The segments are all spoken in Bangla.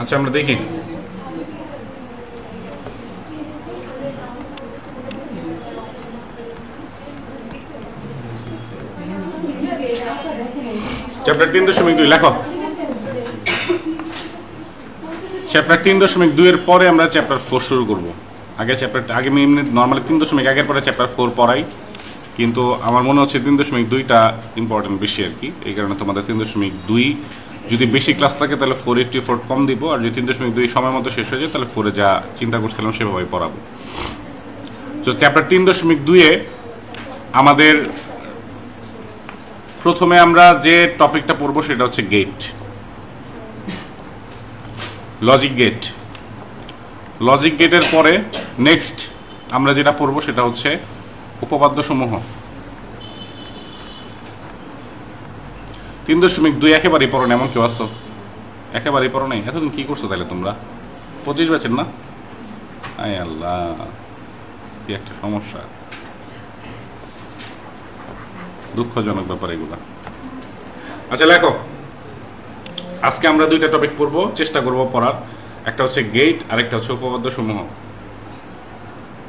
আচ্ছা আমরা দেখি চ্যাপ্টার 3.2 লেখো। চ্যাপ্টার 3.2 এর পরে আমরা চ্যাপ্টার 4 শুরু করব। আগে আমি এমনি নর্মালি 3.1 এর পরে চ্যাপ্টার 4 পড়াই, কিন্তু আমার মনে হচ্ছে 3.2টা ইম্পর্টেন্ট বেশি আর কি। এই কারণে তোমাদের 3.2 যদি বেশি ক্লাস থাকে তাহলে 484 কম দিব, আর যদি 3.2 সময় মতো শেষ হয়ে যায় তাহলে 4-এ যা চিন্তা করছিলাম সেভাবেই পড়াবো। তো চ্যাপ্টার 3.2-এ আমাদের প্রথমে আমরা যে টপিকটা পড়বো সেটা হচ্ছে গেট, লজিক গেট। লজিক গেটের পরে নেক্সট আমরা যেটা পড়বো সেটা হচ্ছে উপপাদ্য সমূহ। 3.2 একেবারেই পড়ো না এমন কেউ আছো? একেবারেই পড়ো নাই? এতদিন কি করছো তাহলে তোমরা? 25 ব্যাচের না? আয় আল্লাহ, কি একটা সমস্যা, দুঃখজনক ব্যাপার এগুলা। আচ্ছা লেখো, আজকে আমরা দুইটা টপিক পড়বো, চেষ্টা করবো পড়ার। একটা হচ্ছে গেট আর একটা হচ্ছে উপপাদ্য সমূহ।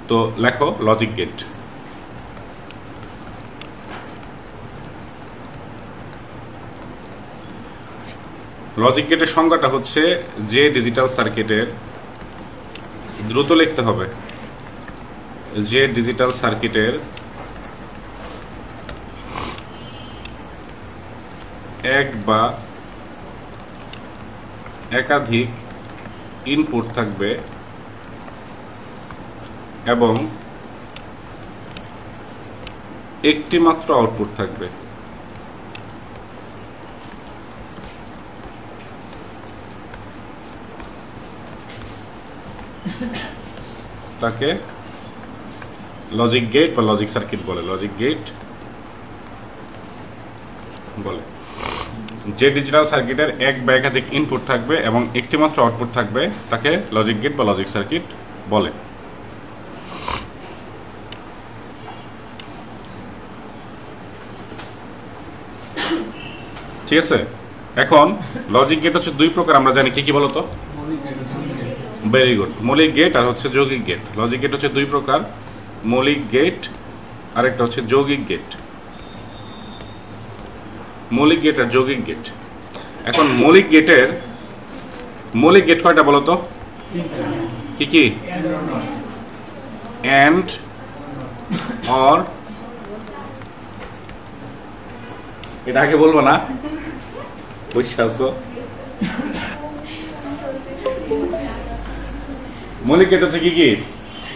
তো লেখো লজিক গেট। লজিক গেটের সংজ্ঞাটা হচ্ছে যে ডিজিটাল সার্কিটের, দ্রুত লিখতে হবে, যে ডিজিটাল সার্কিটের এক বা একাধিক ইনপুট থাকবে এবং একটি মাত্র আউটপুট থাকবে। তাকে লজিক গেট বা লজিক সার্কিট বলে। লজিক গেট বলে যে ডিজিটাল সার্কিটের এক বা একাধিক ইনপুট থাকবে এবং একটি মাত্র আউটপুট থাকবে, তাকে লজিক গেট বা লজিক সার্কিট বলে। ঠিক আছে, এখন লজিক গেট হচ্ছে দুই প্রকার, আমরা জানি। কি কি বলতো? ভেরি গুড, মৌলিক গেট আর হচ্ছে যৌগিক গেট। লজিক গেট হচ্ছে দুই প্রকার, মৌলিক গেট আর একটা হচ্ছে যৌগিক গেট। মৌলিক গেট আর যৌগিক গেট। এখন মৌলিক গেট কয়টা বলতো? কি কি? And, or. এটা আগে বলবো না, বুঝছো? মৌলিক গেট হচ্ছে কি কি?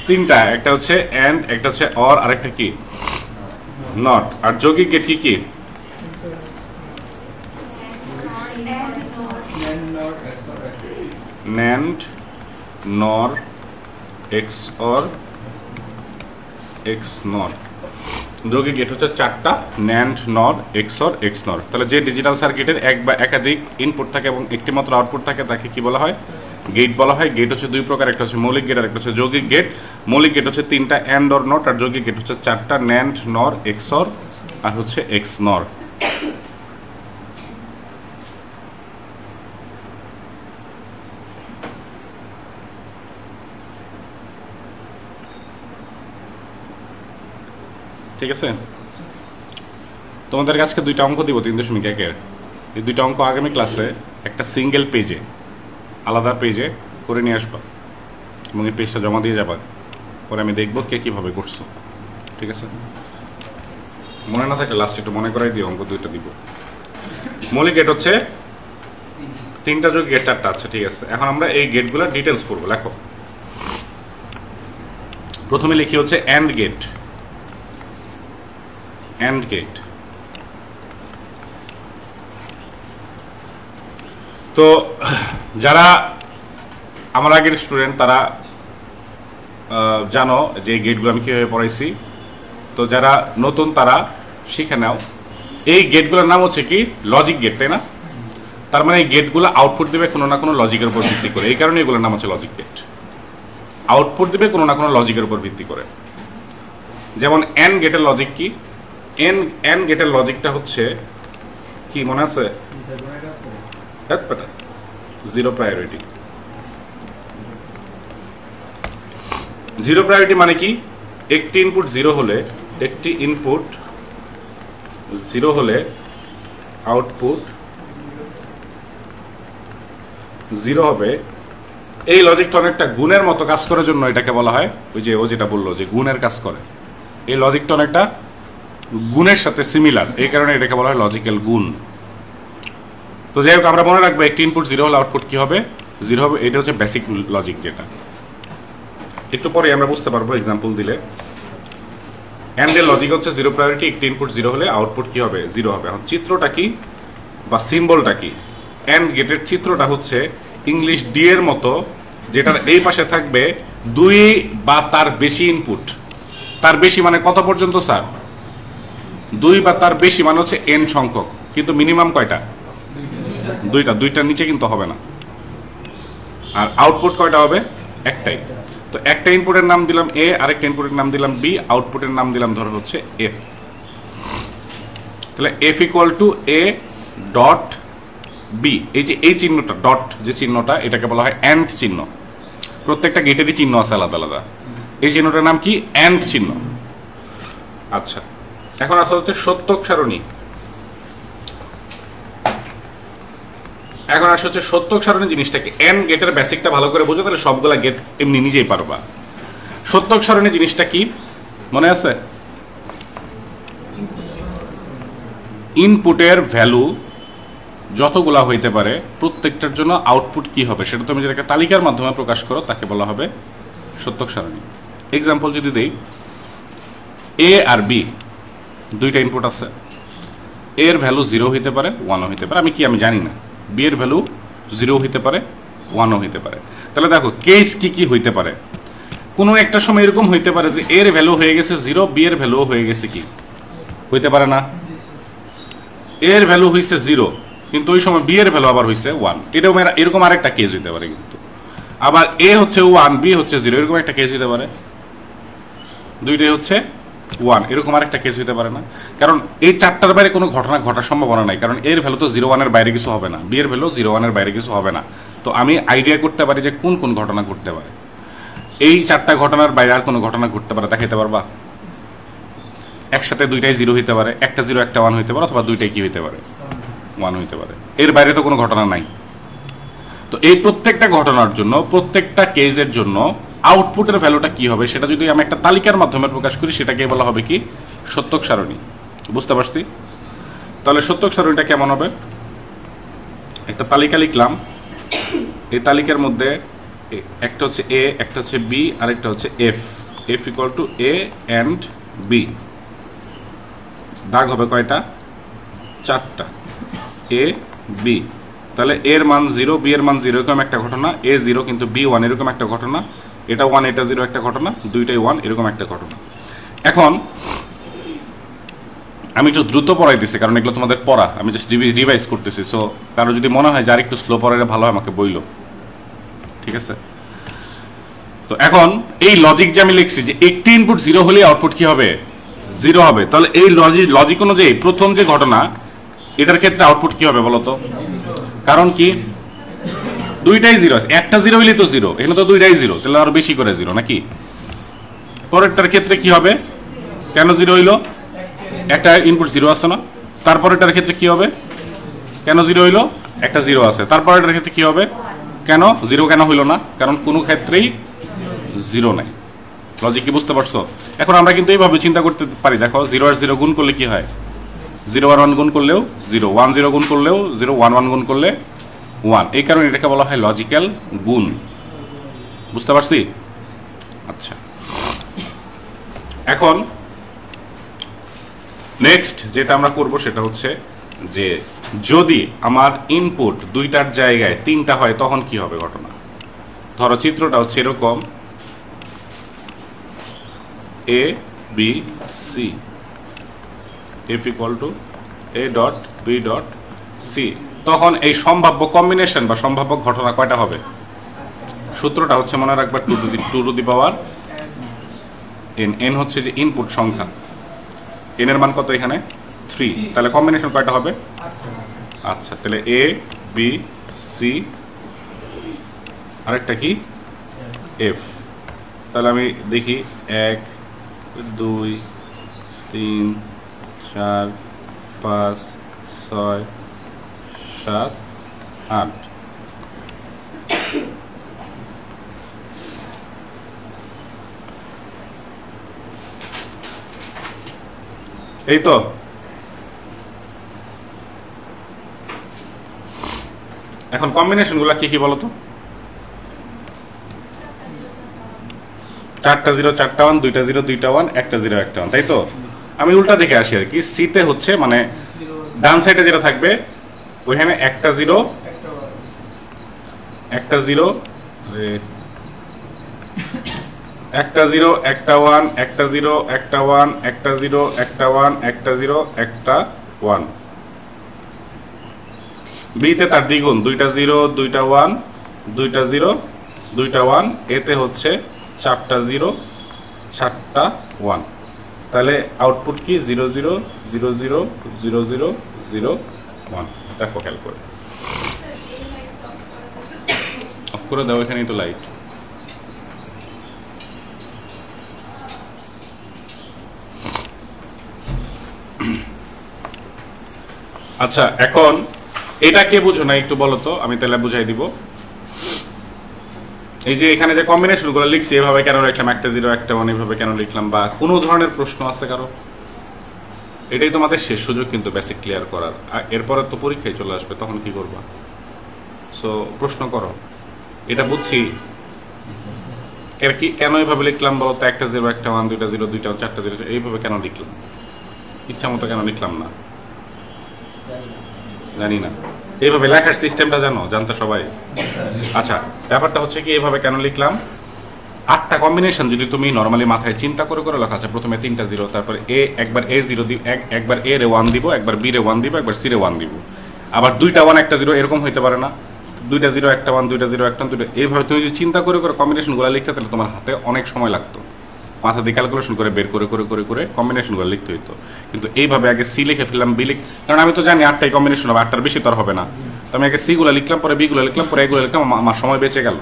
তিনটা, একটা হচ্ছে এন্ড, একটা হচ্ছে অর, আর একটা কি? নট। আর যৌগিক গেট কি কি? NAND, NOR, XOR, XNOR। যৌগিক গেট হচ্ছে চারটা, NAND, NOR, XOR, XNOR। তাহলে যে ডিজিটাল সার্কিটের এক বা একাধিক ইনপুট থাকে এবং একটি মাত্র আউটপুট থাকে তাকে কি বলা হয়? গেট বলা হয়। গেট হচ্ছে দুই প্রকার, একটা হচ্ছে মৌলিক গেট আর একটা হচ্ছে যৌগিক গেট। মৌলিক গেট হচ্ছে তিনটা, AND, OR, NOT। আর যৌগিক গেট হচ্ছে চারটা, NAND, NOR, XOR, আর হচ্ছে XNOR। ঠিক আছে, তোমাদের আজকে দুইটা অঙ্ক দিব 3.1-এর। এই দুইটা অঙ্ক আগামী ক্লাসে একটা সিঙ্গেল পেজে, আলাদা পেজে করে নিয়ে আসবা এবং এই পেজটা জমা দিয়ে যাবা। পরে আমি দেখবো কে কীভাবে করছো। ঠিক আছে, মনে না থাকলে লাস্টে একটু মনে করাই দিও, অঙ্ক দুইটা দিব। মৌলিক গেট হচ্ছে তিনটা, যৌগিক গেট চারটা। আচ্ছা ঠিক আছে, এখন আমরা এই গেটগুলোর ডিটেলস পড়বো। লেখো, প্রথমে লিখি হচ্ছে অ্যান্ড গেট। অ্যান্ড গেট তো যারা আমার আগের স্টুডেন্ট তারা জানো যে এই গেটগুলো আমি কীভাবে পড়াইছি। তো যারা নতুন তারা শিখে নাও। এই গেটগুলোর নাম হচ্ছে কি? লজিক গেট, তাই না? তার মানে এই গেটগুলো আউটপুট দেবে কোনো না কোনো লজিকের উপর ভিত্তি করে, এই কারণে এগুলোর নাম হচ্ছে লজিক গেট। আউটপুট দেবে কোনো না কোনো লজিকের উপর ভিত্তি করে। যেমন এন্ড গেটের লজিক কি? এন্ড গেটের লজিকটা হচ্ছে কি, মনে আছে? Zero priority. জিরো প্রায়োরিটি মানে কি? একটি ইনপুট জিরো হলে আউটপুট জিরো হবে। এই লজিকটা অনেকটা গুণের মতো কাজ করার জন্য এটাকে বলা হয়, ওই যে ও যেটা বললো যে গুণের কাজ করে, এই লজিকটা অনেকটা গুণের সাথে সিমিলার, এই কারণে এটাকে বলা হয় লজিক্যাল গুণ। তো যাই হোক, আমরা মনে রাখবো একটি ইনপুট জিরো হলে আউটপুট কি হবে? জিরো হবে। এটা হচ্ছে বেসিক লজিক। যেটা একটু পরে আমরা বুঝতে পারবো এক্সাম্পল দিলে। অ্যান্ড এর লজিক হচ্ছে জিরো প্রায়োরিটি, একটি ইনপুট জিরো হলে আউটপুট কি হবে? জিরো হবে। এখন চিত্রটা কি বা সিম্বলটা কি? অ্যান্ড গেটের চিত্রটা হচ্ছে ইংলিশ ডি এর মতো, যেটার এই পাশে থাকবে দুই বা তার বেশি ইনপুট। তার বেশি মানে কত পর্যন্ত স্যার? দুই বা তার বেশি মানে হচ্ছে এন সংখ্যক, কিন্তু মিনিমাম কয়টা? দুইটা। দুইটার নিচে কিন্তু হবে না। আর আউটপুট কয়টা হবে? একটাই। তো একটা ইনপুটের নাম দিলাম এ, আরেকটা ইনপুটের নাম দিলাম বি, আউটপুটের নাম দিলাম ধরো হচ্ছে এফ। তাহলে F equal to A dot B. এই যে এই চিহ্নটা, ডট যে চিহ্নটা, এটাকে বলা হয় অ্যান্ড চিহ্ন। প্রত্যেকটা গেটেরই চিহ্ন আছে আলাদা আলাদা। এই চিহ্নটার নাম কি? অ্যান্ড চিহ্ন। আচ্ছা, এখন আসা হচ্ছে সত্যক সারণী। এখন আসা হচ্ছে সত্যক সারণী জিনিসটাকে। এন গেটের বেসিকটা ভালো করে বোঝো, তাহলে সবগুলা গেট এমনি নিজেই পারবা। সত্যক সারণী জিনিসটা কি মনে আছে? ইনপুটের ভ্যালু যতগুলা হইতে পারে প্রত্যেকটার জন্য আউটপুট কি হবে সেটা তুমি যেটাকে তালিকার মাধ্যমে প্রকাশ করো তাকে বলা হবে সত্যক সারণী। এক্সাম্পল যদি দেই, এ আর বি দুইটা ইনপুট আছে। এ এর ভ্যালু 0 হইতে পারে, 1ও হইতে পারে। আমি জানি না। বি এর ভ্যালু 0 হইতে পারে, 1ও হইতে পারে। তাহলে দেখো কেস কি কি হইতে পারে। কোনো একটা সময় এরকম হইতে পারে যে এর ভ্যালু হয়ে গেছে 0, বি এর ভ্যালু হয়ে গেছে কি? হইতে পারে না? এর ভ্যালু হইছে 0, কিন্তু ওই সময় বি এর ভ্যালু আবার হইছে 1। এরকম আরেকটা কেস হইতে পারে। কিন্তু আবার এ হচ্ছে 1, বি হচ্ছে 0, এরকম একটা কেস হইতে পারে। দুইটাই হচ্ছে 1, এরকম আরেকটা কেস হইতে পারে না? কারণ এই চারটার বাইরে কোনো ঘটনা ঘটার সম্ভাবনা নাই। কারণ এর ভ্যালু তো 0, 1 এর বাইরে কিছু হবে না, বি এর ভ্যালু 0, 1 এর বাইরে কিছু হবে না। তো আমি আইডিয়া করতে পারি যে কোন কোন ঘটনা ঘটতে পারে। এই চারটা ঘটনার বাইরে আর কোনো ঘটনা ঘটতে পারে, দেখাইতে পারবা? একসাথে দুইটাই 0 হইতে পারে, একটা 0 একটা 1 হইতে পারে, অথবা দুইটাই কি হইতে পারে? 1 হইতে পারে। এর বাইরে তো কোনো ঘটনা নাই। তো এই প্রত্যেকটা ঘটনার জন্য, প্রত্যেকটা কেসের জন্য আউটপুটের ভ্যালুটা কি হবে সেটা যদি আমি একটা তালিকার মাধ্যমে প্রকাশ করি সেটাকে বলা হবে কি? সত্যক সারণী। বুঝতে পারছি? তাহলে সত্যক সারণীটা কেমন হবে? একটা তালিকা লিখলাম। এই তালিকার মধ্যে একটা হচ্ছে এ, একটা হচ্ছে বি, আর একটা হচ্ছে F. F equal to A and B. দাগ হবে কয়টা? 4টা। A B. তাহলে এর মান 0, বি এর মান 0, এরকম একটা ঘটনা। এ 0 কিন্তু বি 1, এরকম একটা ঘটনা। এটা 1, এটা 0 একটা ঘটনা। দুইটাই 1, এরকম একটা ঘটনা। এখন আমি একটু দ্রুত পড়াইতেছি কারণ এগুলো তোমাদের পড়া, আমি জাস্ট রিভাইজ করতেছি। সো কারো যদি মনে হয় যে আর একটু স্লো পড়াইলে ভালো হয় আমাকে বইলো, ঠিক আছে? তো এখন এই লজিক যে আমি লিখছি যে একটি ইনপুট 0 হলে আউটপুট কি হবে? 0 হবে। তাহলে এই লজিক অনুযায়ী প্রথম যে ঘটনা, এটার ক্ষেত্রে আউটপুট কি হবে বলতো? কারণ কি? দুইটাই 0 আছে। একটা 0 হইলে তো 0, এখানে তো দুইটাই 0, তাহলে আরো বেশি করে 0 নাকি? পরেরটার ক্ষেত্রে কি হবে? কেন 0 হইলো? একটা ইনপুট 0 আছে না? তারপরেরটার ক্ষেত্রে কি হবে? কেন 0 হইলো? একটা 0 আছে। তারপরেরটার ক্ষেত্রে কি হবে? কেন 0 কেন হইলো না? কারণ কোনো ক্ষেত্রেই 0 নাই। লজিক কি বুঝতে পারছো? এখন আমরা কিন্তু এইভাবে চিন্তা করতে পারি। দেখো 0 আর 0 গুণ করলে কি হয়? 0 আর 1 গুণ করলেও 0, 1 0 গুণ করলেও 0, 1 1 গুণ করলে 1। এই কারণে এটাকে বলা হয় লজিক্যাল গুণ। বুঝতে পারছি? আচ্ছা, এখন নেক্সট যেটা আমরা করব সেটা হচ্ছে যে যদি আমার ইনপুট দুইটার জায়গায় 3টা হয় তখন কি হবে ঘটনা। ধরো চিত্রটা হচ্ছে এরকম, A B C, F equal to A dot B dot C. তখন এই সম্ভাব্য কম্বিনেশন বা সম্ভাব্য ঘটনা কয়টা হবে? সূত্রটা হচ্ছে মনে রাখবা 2 to the power n। n হচ্ছে যে ইনপুট সংখ্যা, n এর মান কত এখানে? 3। তাহলে কম্বিনেশন কয়টা হবে? আচ্ছা, তাহলে এ বি সি আরেকটা কি এফ। তাহলে আমি দেখি 1 2 3 4 5 6 7 8। এই তো এখন কম্বিনেশন গুলা কি কি বলো তো? 4টা 0 4টা 1, 2টা 0 2টা 1, 1টা 0 1টা 1, তাই তো? আমি উল্টা দেখে আসি আর কি। সিতে হচ্ছে মানে ডান সাইডে যেটা থাকবে ওইখানে একটা 0 একটা 0 একটা 0 একটা 1 একটা 0 একটা 1 একটা 0 একটা 1 একটা 0 একটা 1। বিতে তার দ্বিগুণ 2টা 0 2টা 1 2টা 0 2টা 1। এতে হচ্ছে 4টা 0 7টা 1। তাহলে আউটপুট কি 0 0 0 0 0 0 0 1। দেখো খেয়াল করে অফ করে দাও, এখানেই তো লাইট। আচ্ছা এখন এটা কে বুঝো না একটু বলো তো, আমি তাহলে বুঝাই দিব। এই যে এখানে যে কম্বিনেশন গুলো লিখছি এভাবে কেন লিখলাম, একটা 0 একটা 1 এভাবে কেন লিখলাম, বা কোনো ধরনের প্রশ্ন আছে কারো? এটাই তোমাদের শেষ সুযোগ কিন্তু বেসিক ক্লিয়ার করার। এরপরে তো পরীক্ষায় চলে আসবে, তখন কি করবা? সো প্রশ্ন করো। এটা বুঝছি কেন এইভাবে লিখলাম বলো তো? একটা 0 একটা 1 2টা 0 2টা 1 4টা 0 এইভাবে কেন লিখলাম? ইচ্ছা মতো কেন লিখলাম না? জানি না। এইভাবে লেখার সিস্টেমটা জানতো সবাই? আচ্ছা ব্যাপারটা হচ্ছে কি এইভাবে কেন লিখলাম, 8টা কম্বিনেশন যদি তুমি নরমালি মাথায় চিন্তা করে করে লেখা আছে, প্রথমে 3টা 0, তারপর একবার এ 0 দিব, একবার এ রে 1 দিব, একবার বি রে 1 দিব, একবার সি রে 1 দিব, আবার 2টা 1 একটা 0 এরকম হইতে পারে না? 2টা 0 একটা 1 2টা 0 একটা 1 2টা, এইভাবে তুমি যদি চিন্তা করে করে কম্বিনেশনগুলো লিখতে তাহলে তোমার হাতে অনেক সময় লাগতো, মাথা দিয়ে ক্যালকুলেশন করে বের করে করে করে করে কম্বিনেশনগুলো লিখতে হইতো। কিন্তু এইভাবে আগে সি লিখে ফেললাম, বি কারণ আমি তো জানি 8টাই কম্বিনেশন হবে, 8টার বেশি তো আর হবে না। তো আমি আগে সি গুলো লিখলাম, পরে বি গুলো লিখলাম, পরে এগুলো লিখলাম, আমার সময় বেঁচে গেল।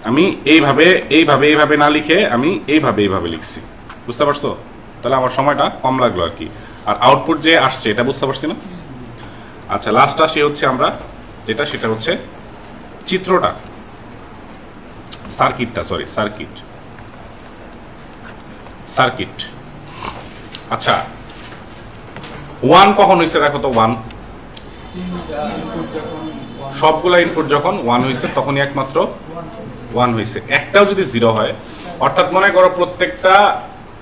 আমি এইভাবে এইভাবে এইভাবে না লিখে আমি এইভাবে এইভাবে লিখছি, বুঝতে পারছো? তাহলে আমার সময়টা কম লাগলো আর কি। আর আউটপুট যে আসছে এটা বুঝতে পারছি না। আচ্ছা লাস্ট আসি হচ্ছে আমরা যেটা, সেটা হচ্ছে চিত্রটা, সার্কিটটা, সরি সার্কিট। আচ্ছা 1 কখন হয়েছে দেখো তো? 1 সবগুলা ইনপুট যখন 1 হয়েছে তখনই একমাত্র 1 হয়েছে। একটাও যদি 0 হয়, অর্থাৎ মনে করো প্রত্যেকটা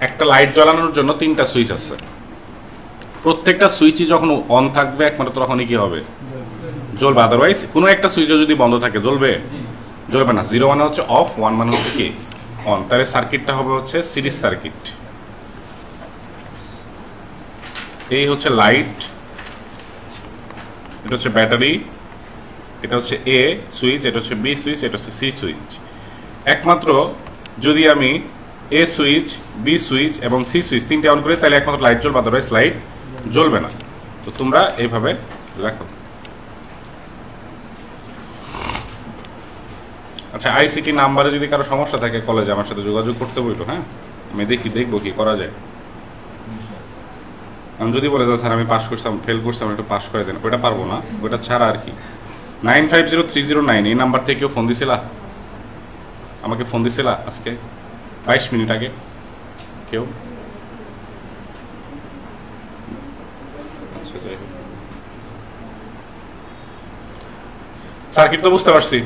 একটা লাইট জ্বালানোর জন্য 3টা সুইচ আছে, প্রত্যেকটা সুইচই যখন অন থাকবে একমাত্র তখনই কি হবে? জ্বলবে। আদারওয়াইজ কোনো একটা সুইচও যদি বন্ধ থাকে জ্বলবে না। 0 মানে হচ্ছে অফ, 1 মানে হচ্ছে কি অন। তাহলে সার্কিটটা হবে হচ্ছে সিরিজ সার্কিট। এই হচ্ছে লাইট, এটা হচ্ছে ব্যাটারি, এটা হচ্ছে এ সুইচ, এটা হচ্ছে বি সুইচ, এটা হচ্ছে সি সুইচ। একমাত্র যদি আমি এ সুইচ, বি সুইচ এবং সি সুইচ 3টে অন করি তাহলে একমাত্র লাইট জ্বলবে, আদারওয়াইজ লাইট জ্বলবে না। তো তোমরা এইভাবে রাখো। আচ্ছা আইসিটি নাম্বারে যদি কারো সমস্যা থাকে কলেজে আমার সাথে যোগাযোগ করতে বললো, হ্যাঁ আমি দেখবো কি করা যায়। আমি যদি বলে স্যার আমি পাস করছিলাম, ফেল করছিলাম, একটু পাস করে দেন, ওইটা পারবো না, ওইটা ছাড়া আর কি। 950309 এই নাম্বার থেকে কেউ ফোন দিছিলা? আমাকে ফোন দিছিলা আজকে 22 মিনিট আগে কেউ? সার্কিট তো বুঝতে পারছি।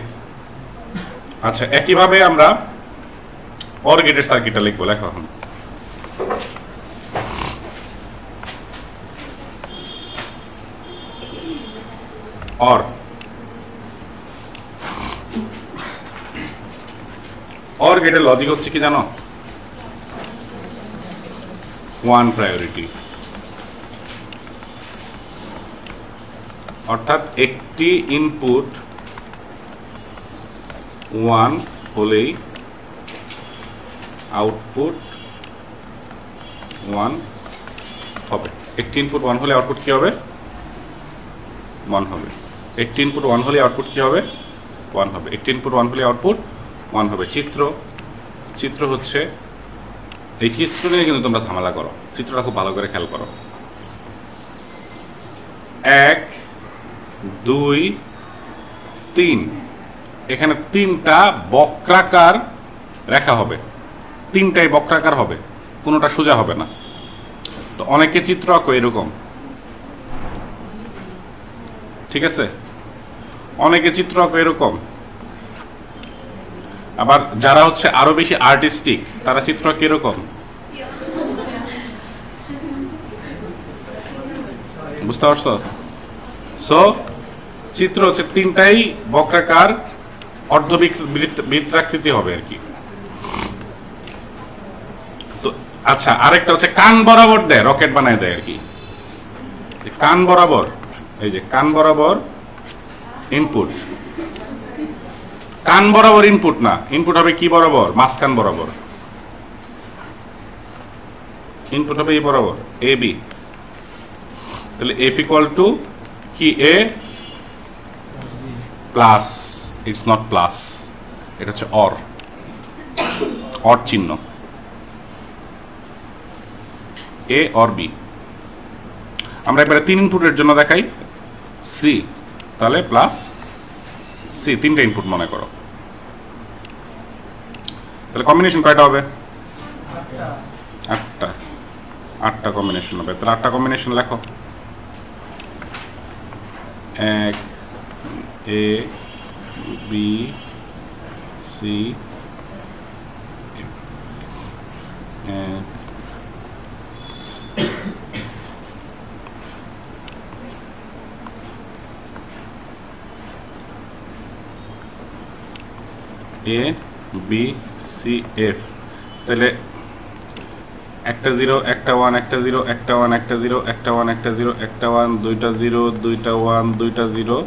আচ্ছা একইভাবে আমরা অর গেটের সার্কিটটা লিখবো। লেখো এখন। অর গেটের লজিক হচ্ছে কি জানো? 1 প্রায়োরিটি, অর্থাৎ একটি ইনপুট 1 হলেই আউটপুট 1 হবে। একটি ইনপুট 1 হলে আউটপুট কি হবে? 1 হবে। একটি ইনপুট 1 হলে আউটপুট কি হবে? 1 হবে। একটি ইনপুট 1 হলে আউটপুট 1 হবে। চিত্র হচ্ছে এই চিত্র নিয়ে কিন্তু তোমরা ঝামেলা করো, চিত্রটা খুব ভালো করে খেয়াল করো। 1 2 3, এখানে 3টা বক্রাকার রেখা হবে, 3টাই বক্রাকার হবে, কোনোটা সোজা হবে না। তো অনেকে চিত্র আঁকো এরকম, ঠিক আছে, অনেকে চিত্র আঁকো এরকম। আবার যারা হচ্ছে আরো বেশি আর্টিস্টিক তারা চিত্র আঁকে এরকম, বুঝতে পারছো? সো চিত্র হচ্ছে 3টাই বক্রাকার অর্ধবৃত্তাকৃতি হবে আর কি। তো আচ্ছা, আরেকটা হচ্ছে কান বরাবর দেয়, রকেট বানায় দেয় আর কি। কান বরাবর, এই যে কান বরাবর ইনপুট, কান বরাবর ইনপুট না, ইনপুট হবে কি বরাবর? মাঝখান বরাবর। ইনপুট হবে এই বরাবর, এ বি। তাহলে এফ ইকুয়াল টু কি? এ প্লাস, ইটস নট প্লাস, এটা হচ্ছে অর চিহ্ন, এ অর বি। আমরা এবারে 3 ইনপুটের জন্য দেখাই, সি, তাহলে প্লাস সি, 3টা ইনপুট মনে করো। তাহলে কম্বিনেশন কয়টা হবে? 8টা কম্বিনেশন হবে। তাহলে 8টা কম্বিনেশন লেখো। 1 এ বি সি, এ বি সি এফ। তাহলে একটা 0 একটা 1 একটা 0 একটা 1 একটা 0 একটা 1 একটা 0 একটা 1 দুইটা 0 দুইটা 1 দুইটা 0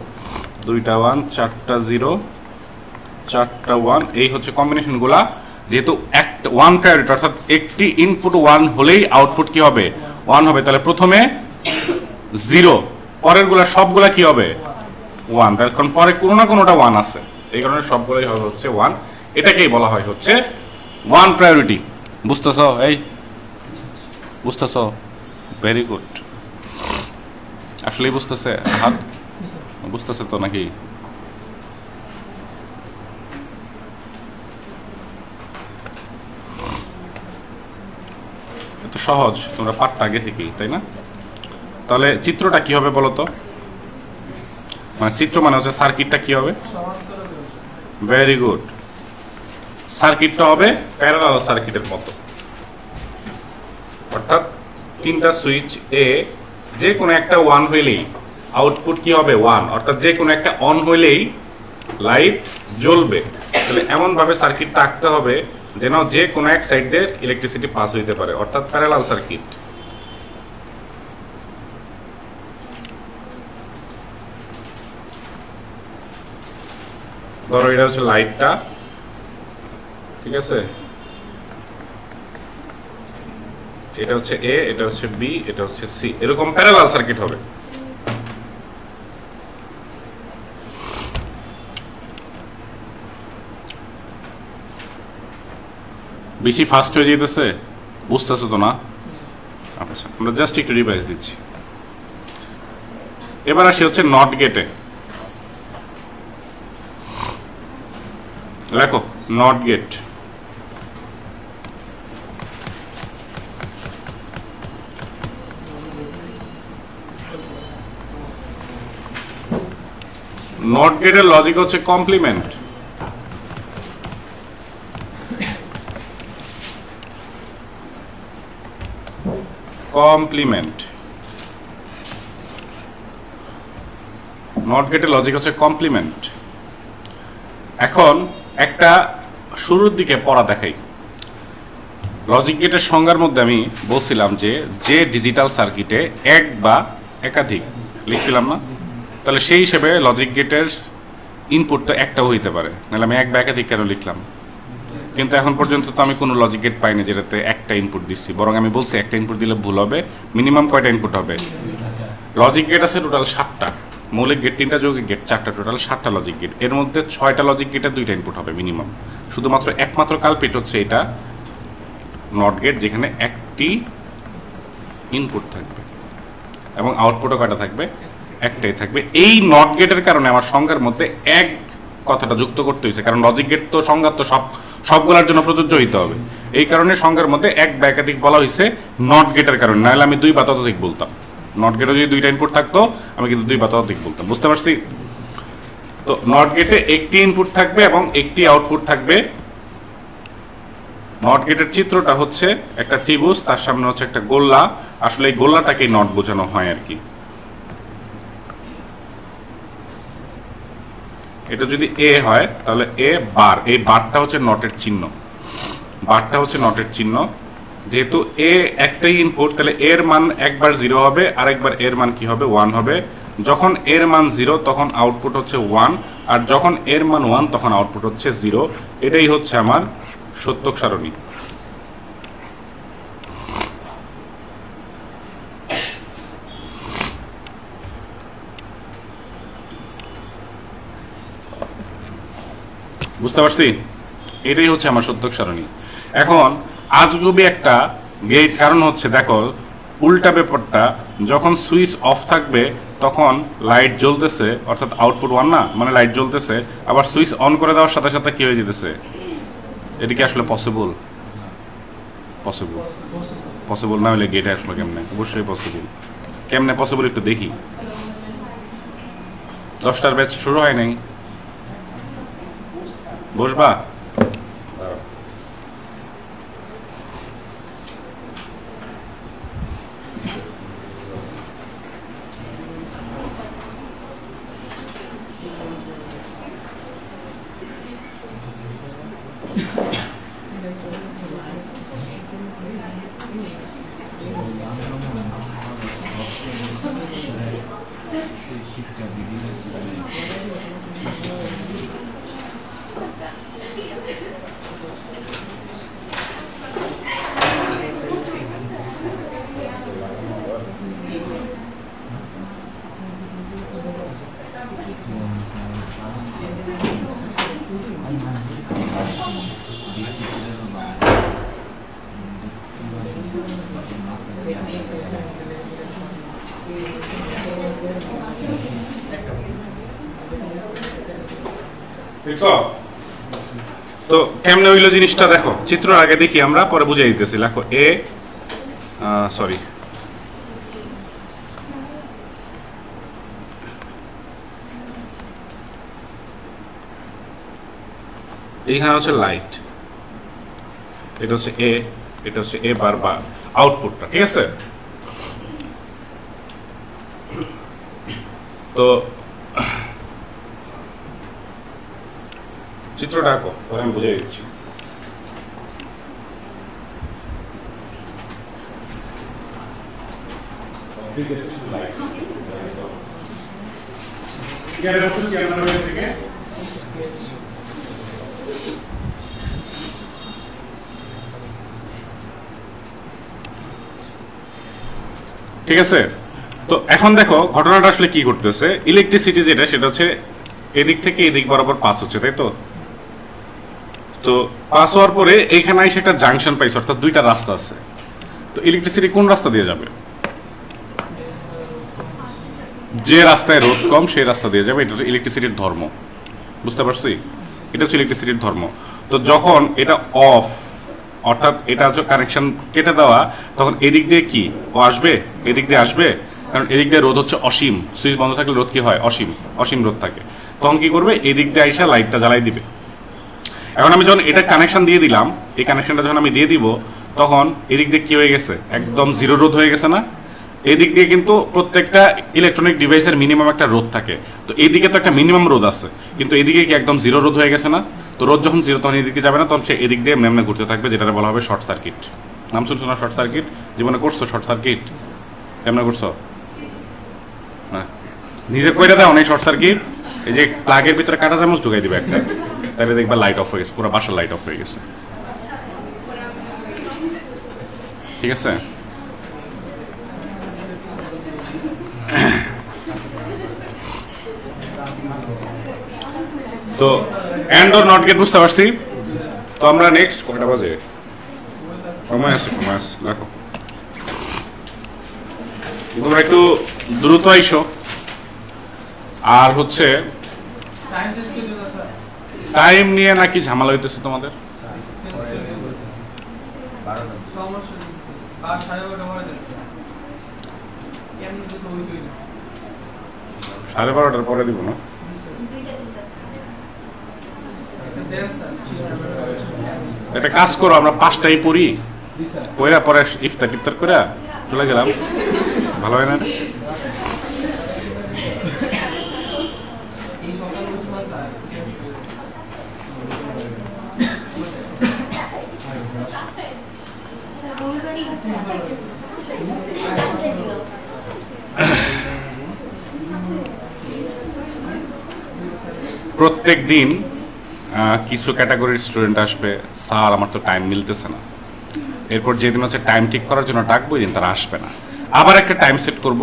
দুইটা 1 চারটা 0 চারটা 1। এই হচ্ছে কম্বিনেশন গুলা। যেহেতু একটা 1 প্রায়োরিটি, অর্থাৎ একটি ইনপুট 1 হলেই আউটপুট কি হবে? 1 হবে। তাহলে প্রথমে 0, পরের গুলা সবগুলা কি হবে? 1। তার কারণ পরে কোনো না কোনোটা 1 আছে, এই কারণে সবগুলোই হবে হচ্ছে 1। এটাকেই বলা হয় হচ্ছে 1 প্রায়োরিটি। বুঝতেছো? এই বুঝতেছো? Very good. আসলেই বুঝতেছে? হাত বুঝতেছে তো নাকি? এত সহজ, তোমরা পারতা আগে থেকেই, তাই না? তাহলে চিত্রটা কি হবে বলো তো? মানে চিত্র মানে হচ্ছে সার্কিটটা কি হবে? Very good. সার্কিটটা হবে প্যারালাল সার্কিটের মতো, অর্থাৎ 3টা সুইচ এ যে কোনো একটা 1 হইলেই আউটপুট কি হবে? 1। অর্থাৎ যে কোনো একটা অন হইলেই লাইট জ্বলবে। তাহলে এমন ভাবে সার্কিটটা আঁকতে হবে যেন যে কোনো এক সাইড দিয়ে ইলেকট্রিসিটি পাস হইতে পারে, অর্থাৎ প্যারালাল সার্কিট। ধরো এটা হচ্ছে লাইটটা, ঠিক আছে, এটা হচ্ছে এ, এটা হচ্ছে বি, এটা হচ্ছে সি, এরকম প্যারালাল সার্কিট হবে। বেশি ফাস্ট হয়ে যেতেছে, বুঝতেছো তো না? আচ্ছা, আমরা জাস্ট একটু রিভাইজ দিচ্ছি। এবার আসি হচ্ছে নট গেটে। লেখো নট গেট। নট গেটের লজিক হচ্ছে কমপ্লিমেন্ট। কমপ্লিমেন্ট। নট গেটের লজিক হচ্ছে কমপ্লিমেন্ট। এখন একটা শুরুর দিকে পড়া দেখাই। লজিক গেটের সংজ্ঞার মধ্যে আমি বলছিলাম যে ডিজিটাল সার্কিটে এক বা একাধিক লিখছিলাম না? তাহলে সেই হিসেবে লজিক গেটের ইনপুট তো একটাও হইতে পারে, নাহলে আমি এক বা একাধিক কেন লিখলাম? কিন্তু এখন পর্যন্ত তো আমি কোনো লজিক গেট পাইনি যেটাতে একটা ইনপুট দিচ্ছি, বরং আমি বলছি একটা ইনপুট দিলে ভুল হবে। মিনিমাম কয়টা ইনপুট হবে? লজিক গেট আছে টোটাল 7টা, মৌলিক গেট 3টা, যৌগিক গেট 4টা, টোটাল 7টা লজিক গেট। এর মধ্যে 6টা লজিক গেটে 2টা ইনপুট হবে মিনিমাম। শুধুমাত্র একমাত্র কালপিট হচ্ছে এটা নট গেট, যেখানে একটি ইনপুট থাকবে এবং আউটপুটও কয়টা থাকবে? একটাই থাকবে। এই নট গেটের কারণে আমার সংজ্ঞার মধ্যে এক কথাটা যুক্ত করতে হয়েছে, কারণ লজিক গেট তো সংজ্ঞা তো সবগুলোর জন্য প্রযোজ্য হইতে হবে। এই কারণে সংজ্ঞার মধ্যে এক বা একাধিক বলা হয়েছে নট গেটের কারণে, নাহলে আমি 2 বা ততোধিক বলতাম। নট গেটে যদি 2টা ইনপুট থাকতো আমি কিন্তু 2 বা ততোধিক বলতাম। বুঝতে পারছি? তো নট গেটে একটি ইনপুট থাকবে এবং একটি আউটপুট থাকবে। নট গেটের চিত্রটা হচ্ছে একটা ত্রিভুজ, তার সামনে হচ্ছে একটা গোল্লা। আসলে এই গোল্লাটাকে নট বোঝানো হয় আর কি। এটা যদি এ হয় তাহলে এ বার, এই বারটা হচ্ছে নটের চিহ্ন, বারটা হচ্ছে নটের চিহ্ন। যেহেতু এ একটাই ইনপুট, তাহলে এর মান একবার 0 হবে, আরেকবার এর মান কি হবে? 1 হবে। যখন এর মান 0 তখন আউটপুট হচ্ছে 1, আর যখন এর মান 1 তখন আউটপুট হচ্ছে 0। এটাই হচ্ছে আমার সত্যক সারণী। বুঝতে পারছি? এটাই হচ্ছে আমার সত্যক সারণী। এখন আজগুবি একটা গেট, কারণ হচ্ছে দেখো উল্টা ব্যাপারটা, যখন সুইচ অফ থাকবে তখন লাইট জ্বলতেছে, অর্থাৎ আউটপুট 1 না, মানে লাইট জ্বলতেছে, আবার সুইচ অন করে দেওয়ার সাথে সাথে কি হয়ে যেতেছে? এটা কি আসলে পসিবল? পসিবল, পসিবল না হলে গেটে আসলে কেমনে? অবশ্যই পসিবল। কেমনে পসিবল একটু দেখি। 10টার ব্যাচ শুরু হয় নাই, বসবা? তো কেমনে হইলো জিনিসটা দেখো, চিত্র আগে দেখি আমরা, পরে বুঝে দিতেছি। দেখো এ সরি এইখানে হচ্ছে লাইট, এটা হচ্ছে এ, এটা হচ্ছে এ বার বা আউটপুটটা, ঠিক আছে? তো চিত্রটা আঁকো, পরে আমি বুঝে দিচ্ছি। ঠিক আছে? তো এখন দেখো ঘটনাটা আসলে কি ঘটতেছে। ইলেকট্রিসিটি যেটা, সেটা হচ্ছে এদিক থেকে এদিক বরাবর পাস হচ্ছে, তাই তো? তো পাস হওয়ার পরে এইখানে এসে একটা জাংশন পাইছে, অর্থাৎ 2টা রাস্তা আছে। তো ইলেকট্রিসিটি কোন রাস্তা দিয়ে যাবে? যে রাস্তায় রোধ কম সেই রাস্তা দিয়ে যাবে। এটা হচ্ছে ইলেকট্রিসিটির ধর্ম। বুঝতে পারছি? এটা হচ্ছে ইলেকট্রিসিটির ধর্ম। তো যখন এটা অফ, অর্থাৎ এটা হচ্ছে কানেকশন কেটে দেওয়া, তখন এদিক দিয়ে কি ও আসবে? এদিক দিয়ে আসবে, কারণ এদিক দিয়ে রোধ হচ্ছে অসীম। সুইচ বন্ধ থাকলে রোধ কি হয়? অসীম, অসীম রোধ থাকে। তখন কি করবে? এদিক দিয়ে আইসা লাইটটা জ্বালাই দিবে। এখন আমি যখন এটা কানেকশন দিয়ে দিলাম, এই কানেকশনটা যখন আমি দিয়ে দিব, তখন এদিক দিয়ে কি হয়ে গেছে? একদম জিরো রোধ হয়ে গেছে না? এদিক দিয়ে কিন্তু প্রত্যেকটা ইলেকট্রনিক ডিভাইসের মিনিমাম একটা রোধ থাকে। তো এইদিকে তো একটা মিনিমাম রোধ আছে, কিন্তু এদিকে কি একদম জিরো রোধ হয়ে গেছে না? তো রোধ যখন জিরো, তখন এদিকে যাবে না, তখন সে এদিক দিয়ে এমনি ঘুরতে থাকবে, যেটা বলা হবে শর্ট সার্কিট। নাম শুনছো না শর্ট সার্কিট? জীবনে করছো শর্ট সার্কিট? কেমনে করছো? নিজে কইরা দাও অনেক শর্ট সার্কিট। এই যে প্লাগের ভিতরে কাটা চামচ ঢুকাই দিবে একটা, তাহলে দেখবা লাইট অফ হয়ে গেছে, পুরো বাসার লাইট অফ হয়ে গেছে। ঠিক আছে? তো এন্ড অর নট গেট বুঝতে পারছি। তো আমরা নেক্সট কয়টা বাজে, সময় আছে দেখো তোমরা একটু দ্রুত আইসো। আর হচ্ছে টাইম নিয়ে নাকি ঝামেলা হইতেছে তোমাদের? 12:30 পরে দিব না? একটা কাজ করো, আমরা 5টায় পড়ি, পড়া পরে ইফতার করে চলে গেলাম, ভালো হয় না? প্রত্যেক দিন কিছু ক্যাটাগরির স্টুডেন্ট আসবে, স্যার আমার তো টাইম মিলতেছে না। এরপর যেদিন হচ্ছে টাইম ঠিক করার জন্য ডাকবো, ওই দিন তারা আসবে না। আবার একটা টাইম সেট করব,